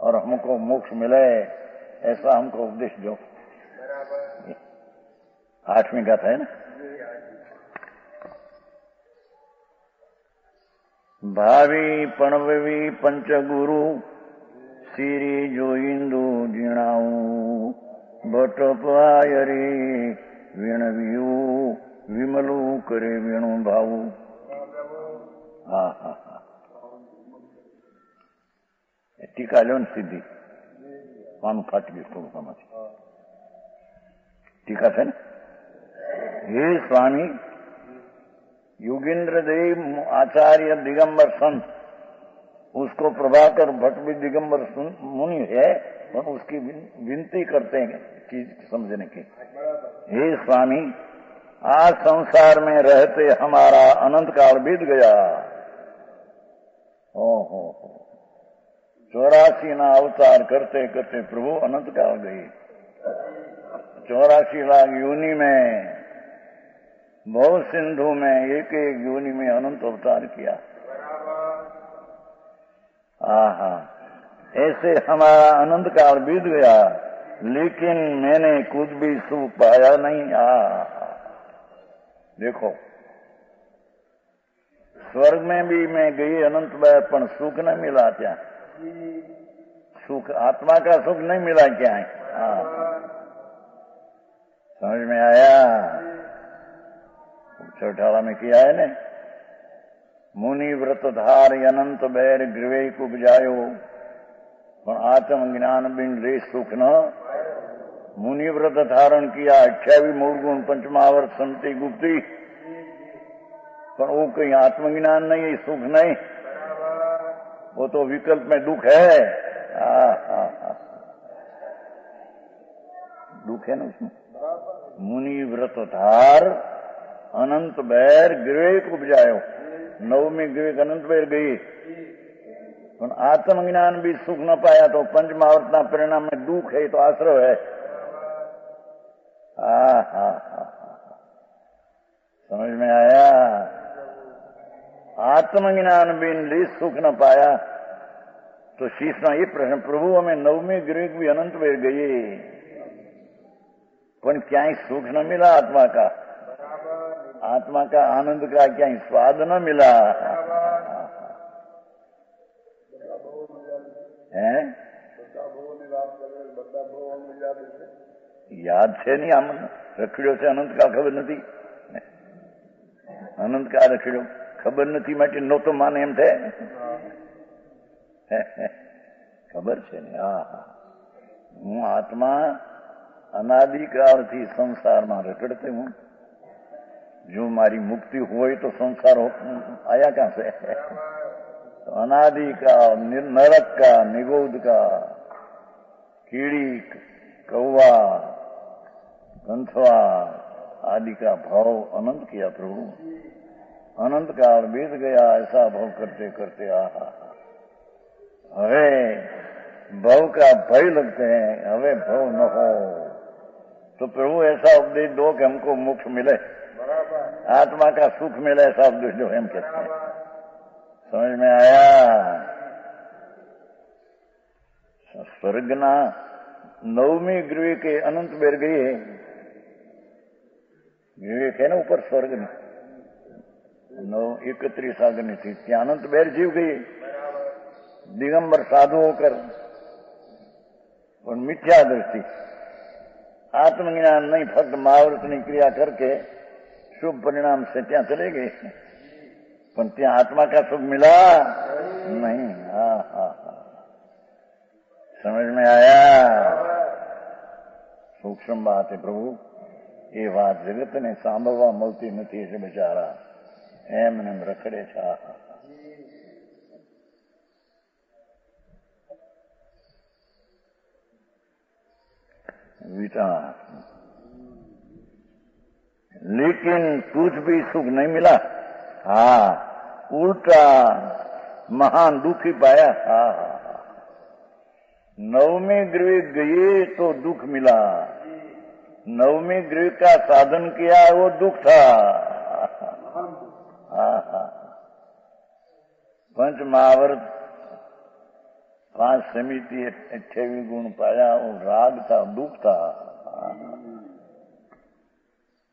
और हमको मोक्ष मिले, ऐसा हमको उपदेश दो। 8वीं गाथा है ना। भावी पणवी पंचगुरु सीरी जो इंदु जीणाऊ भट्ट पायरी वीणवियू विमलू करे वीणु भाऊ। हा हा हा टीका लो सीधी मानु फाट गई थोड़ा समझ टीका है ना। हे स्वामी योगेंद्र देव आचार्य दिगंबर संत, उसको प्रभाकर भट्ट भी दिगंबर मुनि है, और उसकी विनती करते हैं चीज समझने की। हे स्वामी आज संसार में रहते हमारा अनंत काल बीत गया। ओहो 84 ना अवतार करते करते प्रभु अनंत काल गई। 84 लाख योनि में, बहुत सिंधु में, एक एक योनि में अनंत अवतार किया। आहा ऐसे हमारा अनंत काल बीत गया, लेकिन मैंने कुछ भी सुख पाया नहीं। देखो स्वर्ग में भी मैं गई अनंत बार, पर सुख न मिला क्या? सुख आत्मा का सुख नहीं मिला क्या है? समझ में आया? चौठाला में किया है ने, मुनि व्रत धार अनंत बैर गृह उपजायो, पर आत्म ज्ञान बिन रे सुख न। मुनि व्रत धारण किया 28 मूल गुण पंचमावर्त संति गुप्ती, पर वो कहीं आत्मज्ञान नहीं, सुख नहीं, वो तो विकल्प में दुख है। दुख है ना उसमें। मुनि व्रत धार अनंत बैर गृह उपजायो, 9वीं गृह अनंत बैर गई, पर आत्मज्ञान भी सुख न पाया, तो पंचमावर्तना परिणाम में दुख है, तो आश्रय है। समझ में आया? आत्मज्ञान बिन सुख न पाया, तो शीश ना ये प्रश्न, प्रभु हमें 9वीं गृह भी अनंत बैर गई, पर क्या सुख न मिला आत्मा का? आत्मा का आनंद का क्या स्वाद न मिला है? याद है नहीं आम रखड़ो से अनंत का खबर नहीं, अनंत का रखड़ो खबर नहीं, माटे नो तो माने एम थे खबर है नहीं। हूँ आत्मा अनादिकाल थी संसार में रखड़ते हूँ, जो मारी मुक्ति हुई तो संसार आया कहां से? तो अनादि का, नरक का, निगोद का, कीड़ी, कौवा, कंथवा आदि का भाव अनंत किया प्रभु। अनंत काल बीत गया, ऐसा भाव करते करते हवे भव का भय लगते हैं, हवे भव न हो, तो प्रभु ऐसा उपदेश दो कि हमको मोक्ष मिले, आत्मा का सुख मिले, ऐसा उपदेश दो, हम कहते हैं। समझ में आया? स्वर्गना 9वीं गृह के अनंत बेर गई है, गृह है ना ऊपर स्वर्ग में 31 सागर थी, ત્યાં अनंत बेर जीव गई दिगंबर साधु होकर, और मिथ्या दृष्टि, आत्मज्ञान नहीं, फक्त महाव्रतनी क्रिया करके शुभ परिणाम से ત્યાં चले गए, पर ત્યાં आत्मा का सुख मिला नहीं। समझ में आया? सूक्ष्म बात है प्रभु, ये बात जगत ने सांभळवा મળતી નથી, એટલે બિચારા એમને રખડે છે। विचार, लेकिन कुछ भी सुख नहीं मिला। उल्टा महान दुखी पाया। नवमी गृह गए तो दुख मिला, नवमी गृह का साधन किया वो दुख था। पंच महावर्त 5 समिति 28 गुण पाया, वो राग था, दुख था।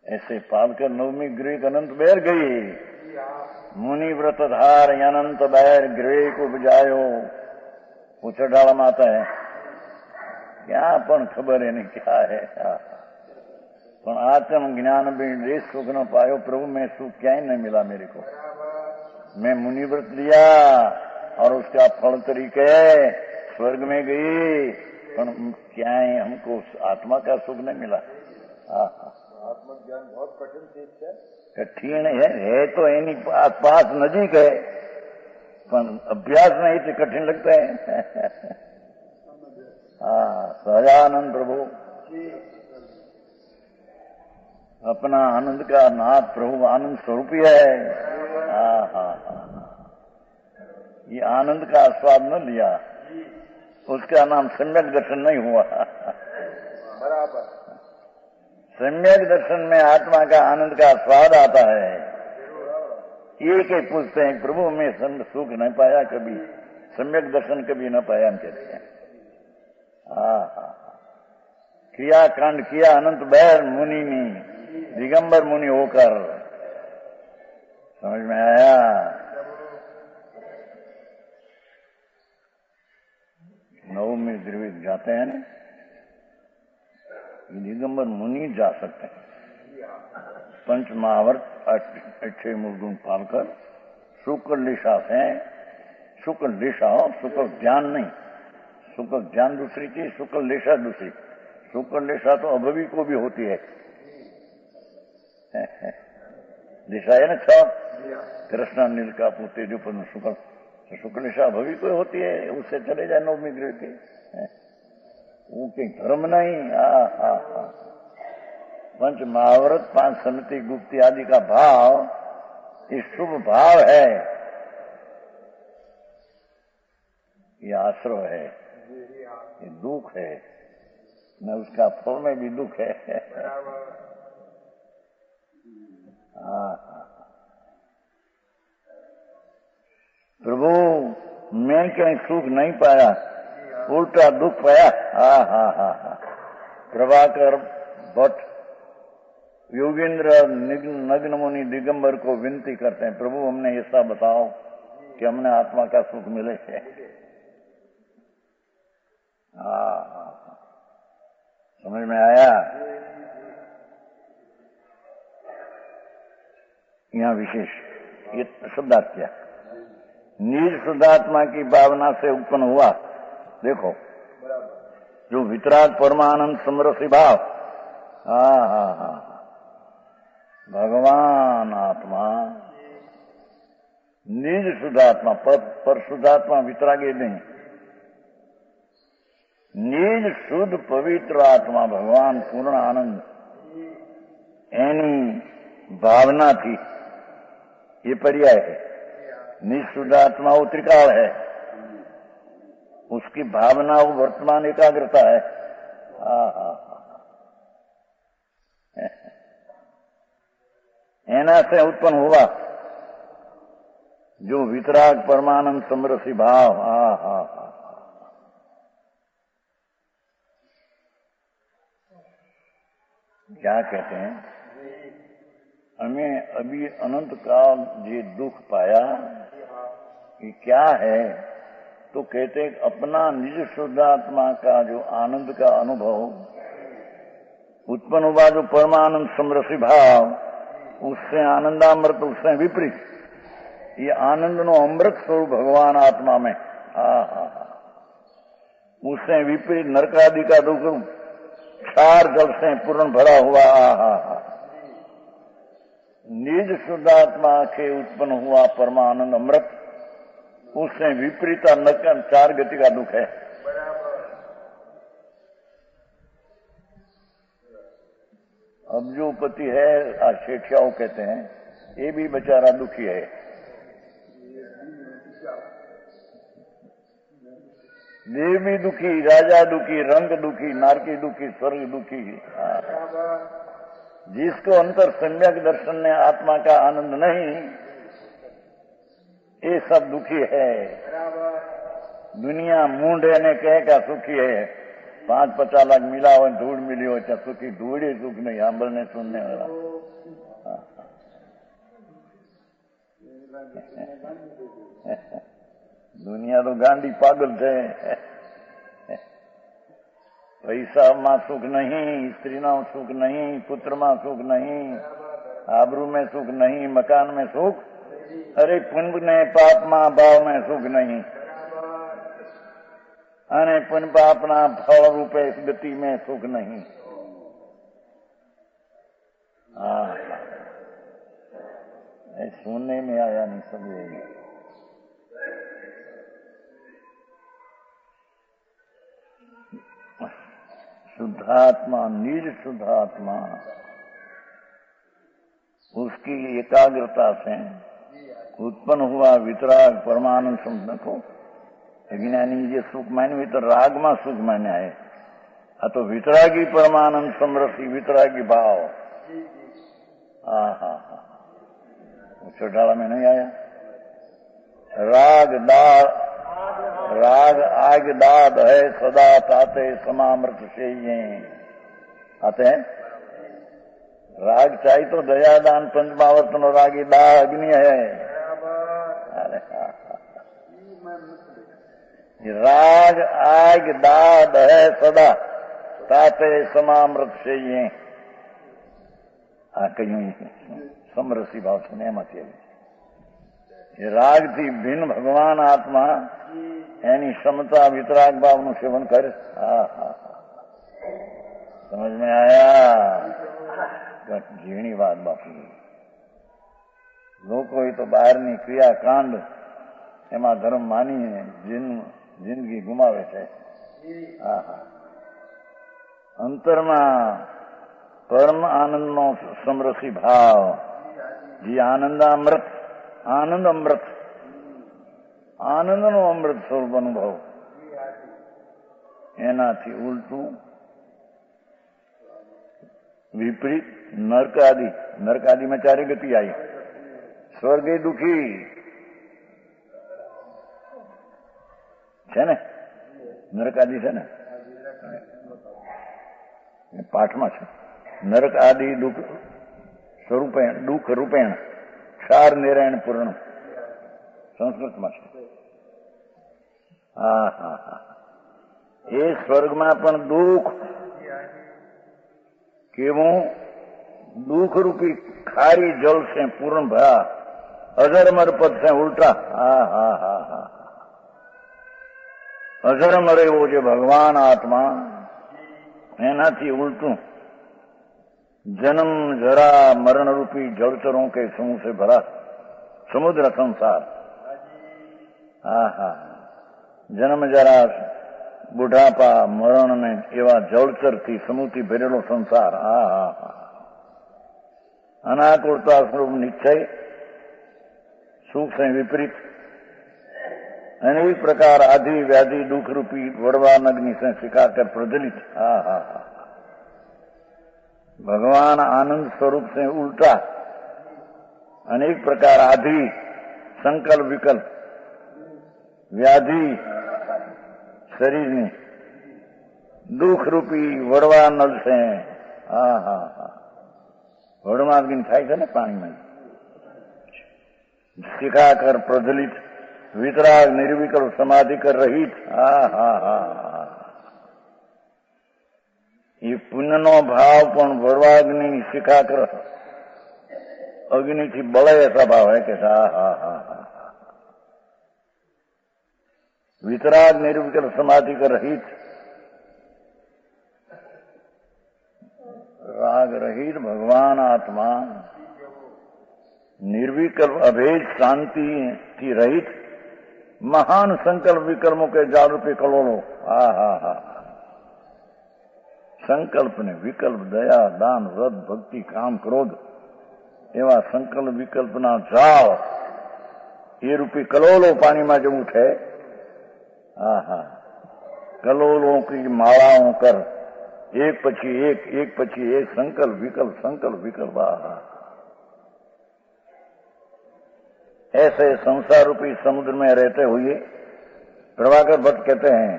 ऐसे पालकर नवमी गृह अनंत बैर गई, मुनि व्रत धार अनंत बैर गृह को बजायो। पूछडाला माता है क्या पण खबर है नहीं क्या है, पण आत्म ज्ञान भी देश सुख न पायो। प्रभु मैं सुख क्या ही नहीं मिला मेरे को, मैं मुनि व्रत लिया और उसका फल तरीके स्वर्ग में गई, पर क्या है हमको आत्मा का सुख नहीं मिला। आत्मज्ञान बहुत कठिन चीज है, कठिन है तो एनी पास नजीक है, पर अभ्यास नहीं तो कठिन लगता है। सजानंद प्रभु अपना आनंद का नाथ प्रभु आनंद स्वरूप ही है। ये आनंद का आस्वाद न लिया, उसका नाम सम्यक दर्शन नहीं हुआ। बराबर सम्यक दर्शन में आत्मा का आनंद का स्वाद आता है। एक ही पूछते हैं प्रभु मैं सुख नहीं पाया कभी, सम्यक दर्शन कभी न पाया, हम कहते हैं। क्रिया कांड किया अनंत बैर मुनि ने, दिगंबर मुनि होकर। समझ में आया? नवमी गृह जाते हैं ना, दिगंबर मुनि जा सकते हैं। पंच महावर्त 6 मूलगुण पालकर शुक्ल लिशा से, शुक्ल लिशा हो, शुक्ल ध्यान नहीं, शुक्ल ध्यान दूसरी चीज, शुक्ल लिशा दूसरी। शुक्ल लिशा तो अभवी को भी होती है, दिशा है ना 6, कृष्णा नील का पुत्र जो पद शुक्ल, शुक्ल लिशा अभवी को होती है, उससे चले जाए नवमी गृह के, वो कहीं धर्म नहीं। पंच महाव्रत 5 समिति गुप्ती आदि का भाव, ये शुभ भाव है, ये आश्रय है, ये दुख है न, उसका फल में भी दुख है। प्रभु मैं कहीं सुख नहीं पाया, उल्टा दुख पाया। प्रभाकर भट्ट योगेंद्र नग्न मुनि दिगंबर को विनती करते हैं, प्रभु हमने ऐसा बताओ कि हमने आत्मा का सुख मिले। समझ में आया? यहाँ विशेष ये शब्दार्थ क्या, निज शुद्धात्मा की भावना से उत्पन्न हुआ। देखो जो वितराग परमानंद समरसी भाव, भगवान आत्मा निज शुद्धात्मा, पर शुद्धात्मा वितरागे नहीं, निज शुद्ध पवित्र आत्मा भगवान पूर्ण आनंद एनी भावना थी, ये पर्याय है। निज शुद्ध आत्मा वो त्रिकाल है, उसकी भावना वो वर्तमान एकाग्रता है। एना से उत्पन्न हुआ जो वितराग परमानंद समरसी भाव। क्या कहते हैं, हमें अभी अनंत काल ये दुख पाया, ये क्या है? तो कहते हैं अपना निज शुद्धात्मा का जो आनंद का अनुभव उत्पन्न हुआ, जो परमानंद समरसी भाव, उससे आनंदामृत, उससे विपरीत ये आनंद नो अमृत स्वरूप भगवान आत्मा में, उससे विपरीत नरकादि का दुख क्षार जल से पूर्ण भरा हुआ। निज शुद्धात्मा के उत्पन्न हुआ परमानंद अमृत, उससे विपरीत नरक 4 गति का दुख है। अब जो पति है शेठियाओं कहते हैं, ये भी बेचारा दुखी है। देव भी दुखी, राजा दुखी, रंग दुखी, नारकी दुखी, स्वर्ग दुखी। जिसको अंतर सम्यक दर्शन ने आत्मा का आनंद नहीं, ये सब दुखी है। दुनिया मूंढे ने कहे का सुखी है, 5-50 लाख मिला हो, धूड़ मिली हो, क्या सुखी? धूड़ ही सुख नहीं, सांभळने सुनने वाला। दुनिया तो गांडी पागल है। पैसा में सुख नहीं, स्त्री में सुख नहीं, पुत्र में सुख नहीं, आबरू में सुख नहीं, मकान में सुख, अरे पुण्य ने पाप में भाव में सुख नहीं, अने पुण्य पाप ना फल रूपे गति में सुख नहीं। सुनने में आया नहीं समझे। शुद्धात्मा, नील शुद्धात्मा, उसकी एकाग्रता से उत्पन्न हुआ वितराग परमानंद समझो। ज्ञानी ये सुख मान्યું तो राग में सुख मान्या है, आ तो वितरागी परमानंद समरसी वितरागी भाव। चौटाला में नहीं आया। राग आग दाद है सदा ताते समामृत से आते हैं। राग चाहिए तो दयादान पंचमावर्तन और रागी दा अग्नि है। अरे राग आग दाद है सदा ताते समामृत से कहीं समरसी भाव सुने मत। राग थी भिन्न भगवान आत्मा एनी समता वितराग भाव नु सेवन कर। समझ में आया? जीणी बात बापू। लोग तो बाहर नी क्रिया कांड एमा धर्म मानी है, जिंदगी गुमावे छे। अंतर में परम आनंद नो समरसी भाव, जी आनंदामृत, आनंद अमृत, आनंद नो अमृत स्वरूप अनुभव, एनाथी उल्टू विपरीत नरक आदि में चारे गति आई। स्वर्गे दुखी है ने, नरक आदि है ने, पाठ में है। नरक आदि दुख स्वरूपेण, दुख रूपेण क्षार निरायण पूर्ण संस्कृत में है। ये स्वर्ग में पण दुख केवं दुख रूपी खारी जल से पूर्ण भरा, अजरमर पद से उल्टा। अजरमर एवो जो भगवान आत्मा एनाथी उल्टू जन्म जरा मरण रूपी जलचरों के समूह से भरा समुद्र संसार। जन्म जरा बुढ़ापा मरण ने एवं जलचर थी समूह थी भरेलो संसार। अनाकुलता स्वरूप निश्चय सुख से विपरीत अनेक प्रकार आदि व्याधि दुख रूपी वड़वान अग्नि से सिखाकर प्रज्वलित। भगवान आनंद स्वरूप से उल्टा अनेक प्रकार आदि संकल्प विकल्प व्याधि शरीर में दुख रूपी वड़वा नल से वड़वा अग्नि થાય છે ને पानी में सिखाकर प्रज्वलित वितराग निर्विकल्प समाधि कर रहित। ये पुण्य नो भाव पण वड़वाग्नि सिखाकर अग्नि थी बळे ऐसा भाव है कि वितराग निर्विकल्प समाधि कर रहित, राग रहित भगवान आत्मा निर्विकल्प अभेद शांति की रहित महान संकल्प विकल्पों के जाल रूपे कलोलो। संकल्प ने विकल्प दया दान व्रत भक्ति काम क्रोध एवं संकल्प विकल्प ना जाल ये रूपी कलोलो पानी में जो उठे। कलोलों की मालाओं कर, एक पछी एक संकल्प विकल्प वाह। ऐसे संसार रूपी समुद्र में रहते हुए प्रभाकर भट्ट कहते हैं,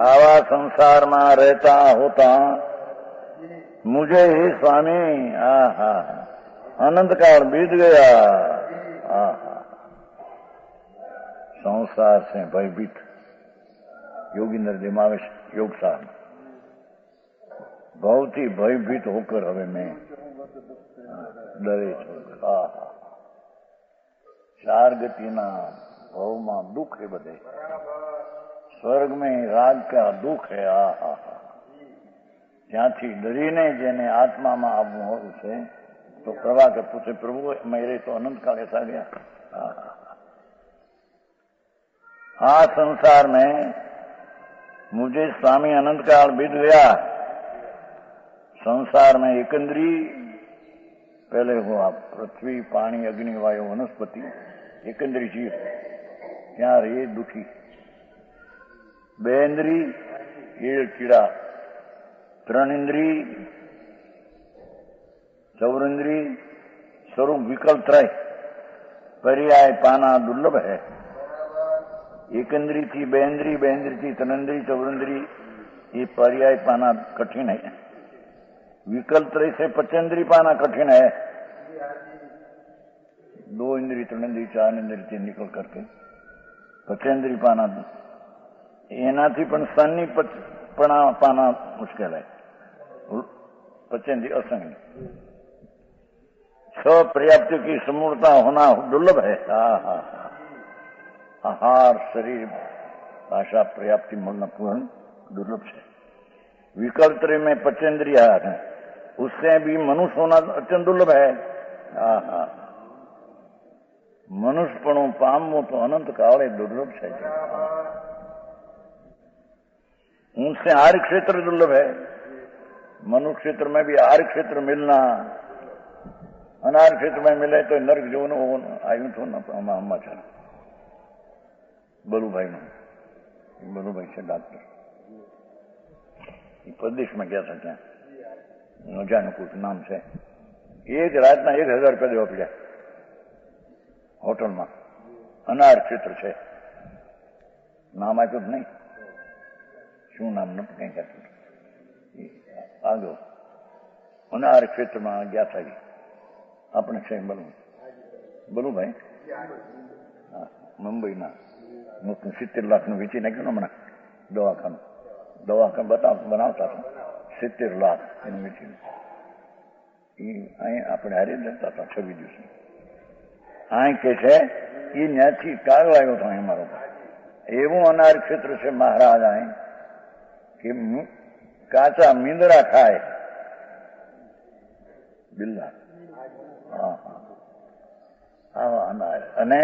आवा संसार में रहता होता मुझे ही स्वामी आहा अनंत काल बीत गया। आहा संसार से भयभीत योगींद्र दिमावेश योग साहब बहुत ही भयभीत होकर हवे मैं डरे છું। आहा चार गतिना भावમાં दुख है बधे, स्वर्ग में राज का दुख है। आहा ત્યાંથી ડરીને જેને આત્મામાં આવવું હોય છે તો પ્રભાકર પૂછે, પ્રભુ મેરે તો અનંત કાળ ऐसा गया। हाँ संसार में मुझे स्वामी अनंत काल बीत गया। संसार में एकंदरी पहले हुआ पृथ्वी पानी अग्नि वायु वनस्पति एकंदरी जीव, ત્યાં રે दुखी। बेंद्री कीड़ कीड़ा, त्रण इंद्री चौरिंद्री स्वरूप विकल्प त्रय पर्याय पाना दुर्लभ है। एकंद्री थी बेंद्री, बेंद्री थी तनेन्द्री, चौरिंद्री ये पर्याय पाना कठिन है। विकल्प त्रय से पचेंद्री पाना कठिन है। दो इंद्री तनेन्द्री चार इंद्री थी निकल करके पचेंद्री पाना एनाथी पण सन्नी पाना मुश्किल है। पचेंद्री असंग पर्याप्ति की समूर्ता होना दुर्लभ है। आहार शरीर भाषा पर्याप्ति मिलना पूर्ण दुर्लभ है। विकल्प में पचेंद्रिया है, उससे भी मनुष्य होना अत्यंत दुर्लभ है। मनुष्यपणु पामो तो अनंत काले दुर्लभ है। उनसे आर्य क्षेत्र दुर्लभ है। मनुष्य क्षेत्र में भी आर्य क्षेत्र मिलना, अनार्य क्षेत्र में मिले तो नर्क जीवन आयु थो ना समाचार। बलूभाई से डॉक्टर प्रदेश में गया था, क्या नजानु कुछ नाम से, एक रात ना 1000 रुपया देवा पड़ा होटल में। अनार्य क्षेत्र है, नाम आप्યું नहीं, શું નામ નથી કઈ કહેતું આગળ। અનાર ક્ષેત્રમાં ગયા था આપણે છે બોલું ભાઈ, મુંબઈના મોટું 70 લાખનું વેચી નાખ્યું ને હમણાં દવાખાનું બનાવતા હતા, 70 લાખ એનું વેચીને એ અહીં આપણે હારી જતા હતા 26 દિવસે। અહીં કે છે એ ત્યાંથી કાળ આવ્યો હતો અહીં મારો એવું અનાર ક્ષેત્ર છે મહારાજ અહીં कि काचा मींदड़ा खाए बिल्ला। अने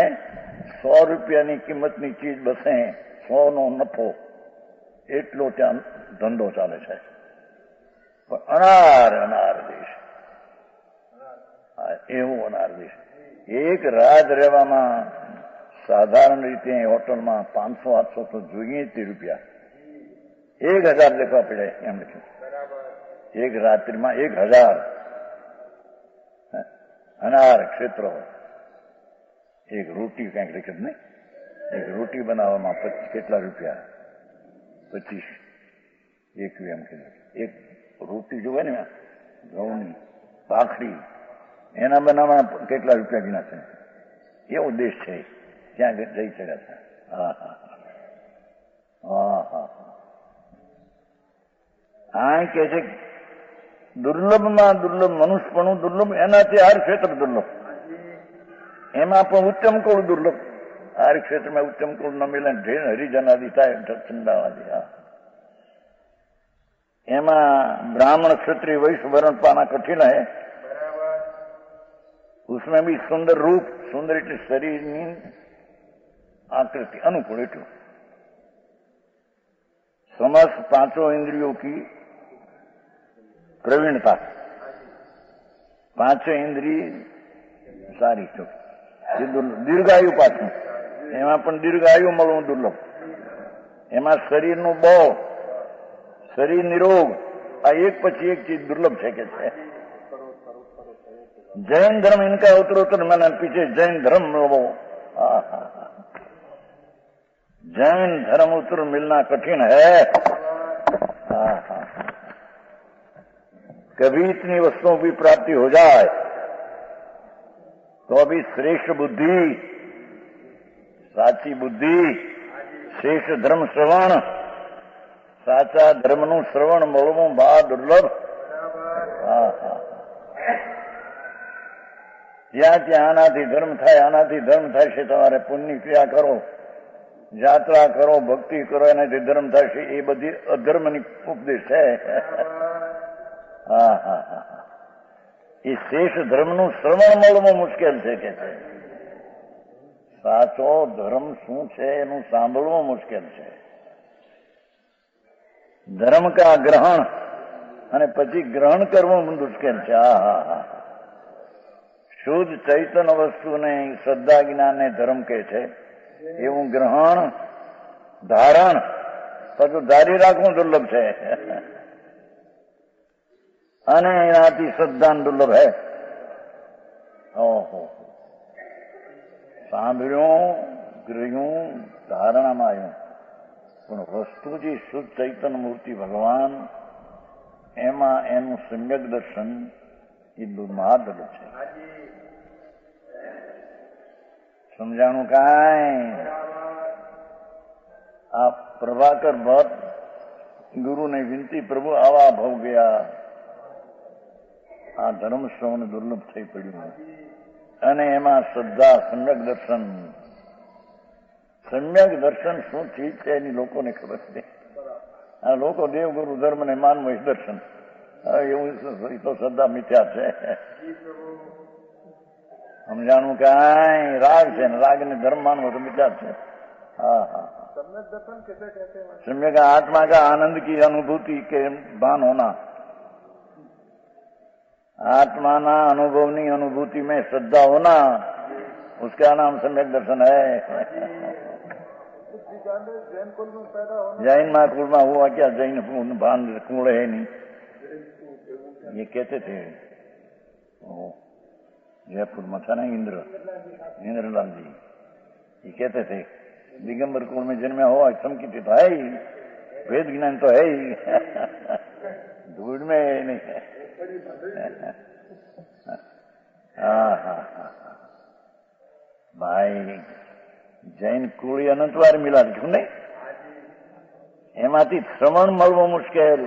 100 રૂપિયાની કિંમતની ચીજ બસે 100 નો નફો, એટલો ત્યાં ધંધો ચાલે છે। પણ અનાર દેશ, એવું અનાર દેશ। એક રાત રહેવામાં સાધારણ રીતે હોટલમાં 500-800 તો જોઈએ જ રૂપિયા, 1000 લેખવા પડે એમ લખ્યું। એક રાત્રિમાં 1000 અનાર ક્ષેત્ર। એક રોટી કંઈક લખ્યું નહીં, એક રોટી બનાવવામાં કેટલા રૂપિયા, 25 21 એમ કીધું। એક રોટી જોવે ને ઘઉંની ભાખરી, એના બનાવવા કેટલા રૂપિયા ગીના છે। એવો દેશ છે, ત્યાં જઈ શક્યા હતા। આ કે છે દુર્લભમાં દુર્લભ મનુષ્યપણું दुर्लभ, એનાથી આર ક્ષેત્ર दुर्लभ। એમાં પણ ઉત્તમ કુળ दुर्लभ। આર ક્ષેત્ર में उत्तम कुल न मिले, ढेर हरिजन आदि था चंदावादी। एमा ब्राह्मण क्षत्रिय वैश्य वर्ण पाना कठिन है। उसमें भी सुंदर रूप, सुंदर शरीर की आकृति अनुकूल एटू। समस्त 5 इंद्रियों की प्रवीणता, 5 इंद्रिय सारी तो दीर्घायु पाछू, एमां पण दीर्घायु मळवुं दुर्लभ। एमां शरीरनुं बळ શરીર નિરોગ, આ એક પછી એક ચીજ દુર્લભ છે કે છે. जैन धर्म इनका उत्तरोत्तर मैंने पीछे जैन धर्म वो जैन धर्म उत्तर मिलना कठिन है. कभी इतनी वस्तुओं की प्राप्ति हो जाए तो अभी श्रेष्ठ बुद्धि, साची बुद्धि, श्रेष्ठ धर्म श्रवण, साचा धर्मનું શ્રવણ મળવું બહુ દુર્લભ. જ્યાં ત્યાં આનાથી ધર્મ થાય, આનાથી ધર્મ થાય છે. તમારે પુણ્ય ક્રિયા કરો, યાત્રા કરો, ભક્તિ કરો, એનાથી ધર્મ થાય છે. એ બધી અધર્મની ઉપદેશ છે. હા હા હા, એ શ્રેષ્ઠ ધર્મનું શ્રવણ મળવું મુશ્કેલ છે કે છે. સાચો ધર્મ શું છે એનું સાંભળવું મુશ્કેલ છે. ધર્મ કા ગ્રહણ અને પછી ગ્રહણ કરવું મુશ્કેલ છે. હા હા હા, શુદ્ધ ચૈતન્ય વસ્તુને શ્રદ્ધા જ્ઞાનને ધર્મ કહે છે. એવું ગ્રહણ, ધારણ બધું ધારી રાખવું દુર્લભ છે. અને એનાથી શ્રદ્ધાન દુર્લભ હે. ઓહો, સાંભળ્યું, ગ્રહ્યું, ધારણામાં આવ્યું, પણ વસ્તુ જે શુદ્ધ ચૈતન્ય મૂર્તિ ભગવાન, એમાં એનું સમ્યક દર્શન એ મહાદુર્લભ છે. સમજાણું કાંઈ? આ પ્રભાકર ભટ્ટ ગુરુને વિનંતી, પ્રભુ આવા ભવ ગયા, આ ધર્મ શ્રવણ દુર્લભ થઈ પડ્યું. અને એમાં શ્રદ્ધા, સમ્યક દર્શન. સમ્યક દર્શન શું ચીજ છે એની લોકોને ખબર છે. આ લોકો દેવગુરુ ધર્મને માનવું એ દર્શન, એવું તો શ્રદ્ધા મિથ્યા છે. સમજાણું કાંઈ? રાગ છે ને, રાગ ને ધર્મ मानव तो मिथ्या है. हाँ हाँ, सम्यक दर्शन कैसे कहते हैं? सम्यक आत्मा का आनंद की अनुभूति के भान होना, आत्मा ना अनुभवनी अनुभूति में श्रद्धा होना, उसका नाम सम्यक दर्शन है. जैन कुल में पैदा होना, जैन महाकुल में हुआ क्या? जैन भान कुल है नहीं, ये कहते थे. जयपुर में था ना इंद्रलाल जी, ये कहते थे दिगंबर कुल में जन्मे हो, चमकी तो है ही, वेद ज्ञान तो है ही, धूल में नहीं है. हाँ हाँ हाँ भाई, जैन कुल अनंतवार मिला क्यों नहीं? એમાંથી શ્રવણ મળવું મુશ્કેલ,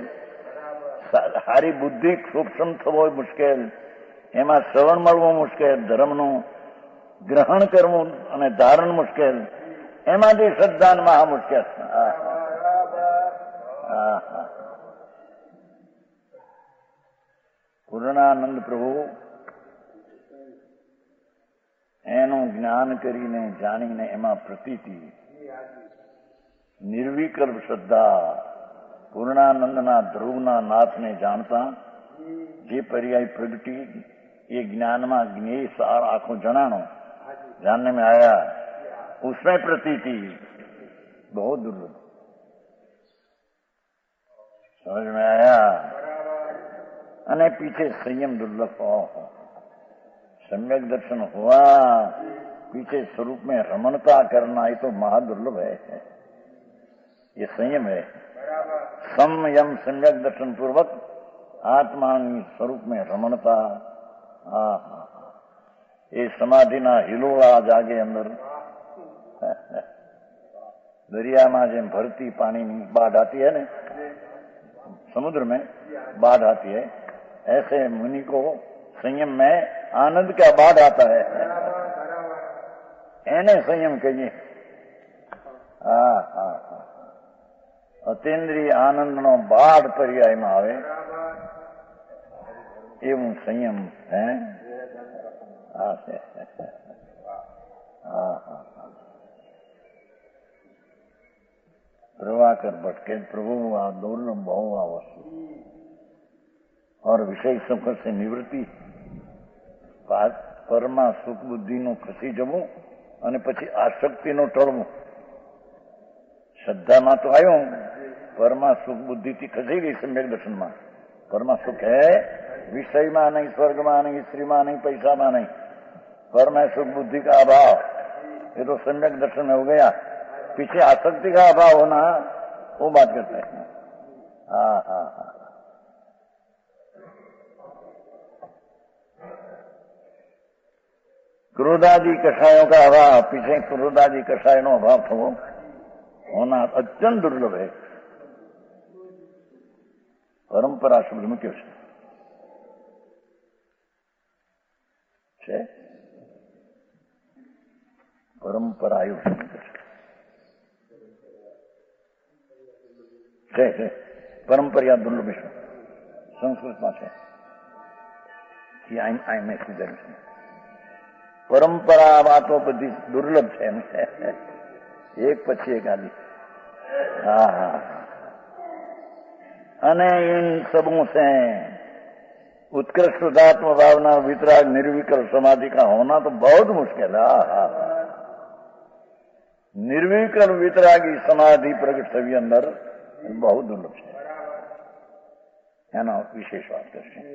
સારી બુદ્ધિ સૂક્ષ્મ થવો મુશ્કેલ, એમાં શ્રવણ મળવું મુશ્કેલ, ધર્મનું ગ્રહણ કરવું અને ધારણ મુશ્કેલ, એમાંથી શ્રદ્ધા મહા મુશ્કેલ. પૂર્ણાનંદ પ્રભુ એનું જ્ઞાન કરીને જાણીને એમાં પ્રતીતિ, નિર્વિકલ્પ શ્રદ્ધા, પૂર્ણાનંદના ધ્રુવના નાથને જાણતા જે पर्याय प्रगति ये ज्ञान में ज्ञेय सार आंखों जनानो जानने में आया, उसमें प्रतीति बहुत दुर्लभ. समझ में आया? अने पीछे संयम दुर्लभ. सम्यक दर्शन हुआ, पीछे स्वरूप में रमणता करना, ये तो महादुर्लभ है. ये संयम है. संयम सम्यक दर्शन पूर्वक आत्मा स्वरूप में रमणता. हाँ हाँ, ये समाधि ना हिलोड़ा जागे अंदर. दरिया में जेम भरती पानी बाढ़ आती है ना, समुद्र में बाढ़ आती है, ऐसे मुनि को संयम में आनंद का बाढ़ आता है. एने संयम कहिए. हाँ हाँ हाँ, अतीन्द्रिय आनंद नो बाढ़ पर्याय में आवे एवं संयम है. प्रभाकर भटके प्रभु आ दुर्लभ बहु आ वस्तु और विषय सुख से निवृत्ति, परमा सुख बुद्धि नु खसी जवू અને પછી આસક્તિ નો ટળવું. શ્રદ્ધામાં તો આવ્યું, પરમાં સુખ બુદ્ધિથી ખસી ગઈ સમ્યક દર્શનમાં. પરમાં સુખ है विषयમાં नहीं, स्वर्गમાં नहीं, स्त्रीમાં नहीं, पैसाમાં नहीं. पर में सुख बुद्धि का अभाव, ये तो सम्यक दर्शन में हो गया. पीछे आसक्ति का अभाव होना वो बात करता है. हाँ हाँ हाँ. क्रोधादि कषायों का अभाव, पीछे क्रोधादि कषाय नो अभाव थो होना अत्यंत दुर्लभ है. परंपरा शब्द में क्यों છે? પરંપરા એવું શબ્દ છે. પરંપરા દુર્લભ સંસ્કૃતમાં છે. પરંપરા વાતો બધી દુર્લભ છે એમ છે. એક પછી એક આદિ. હા હા. અને इन सबों से उत्कृष्टात्म भावना, वितराग, निर्विकल्प समाधि का होना तो बहुत मुश्किल है. निर्विकल्प वितरागी समाधि प्रगट थवी अंदर बहुत दुर्लभ है. विशेष बात करते हैं.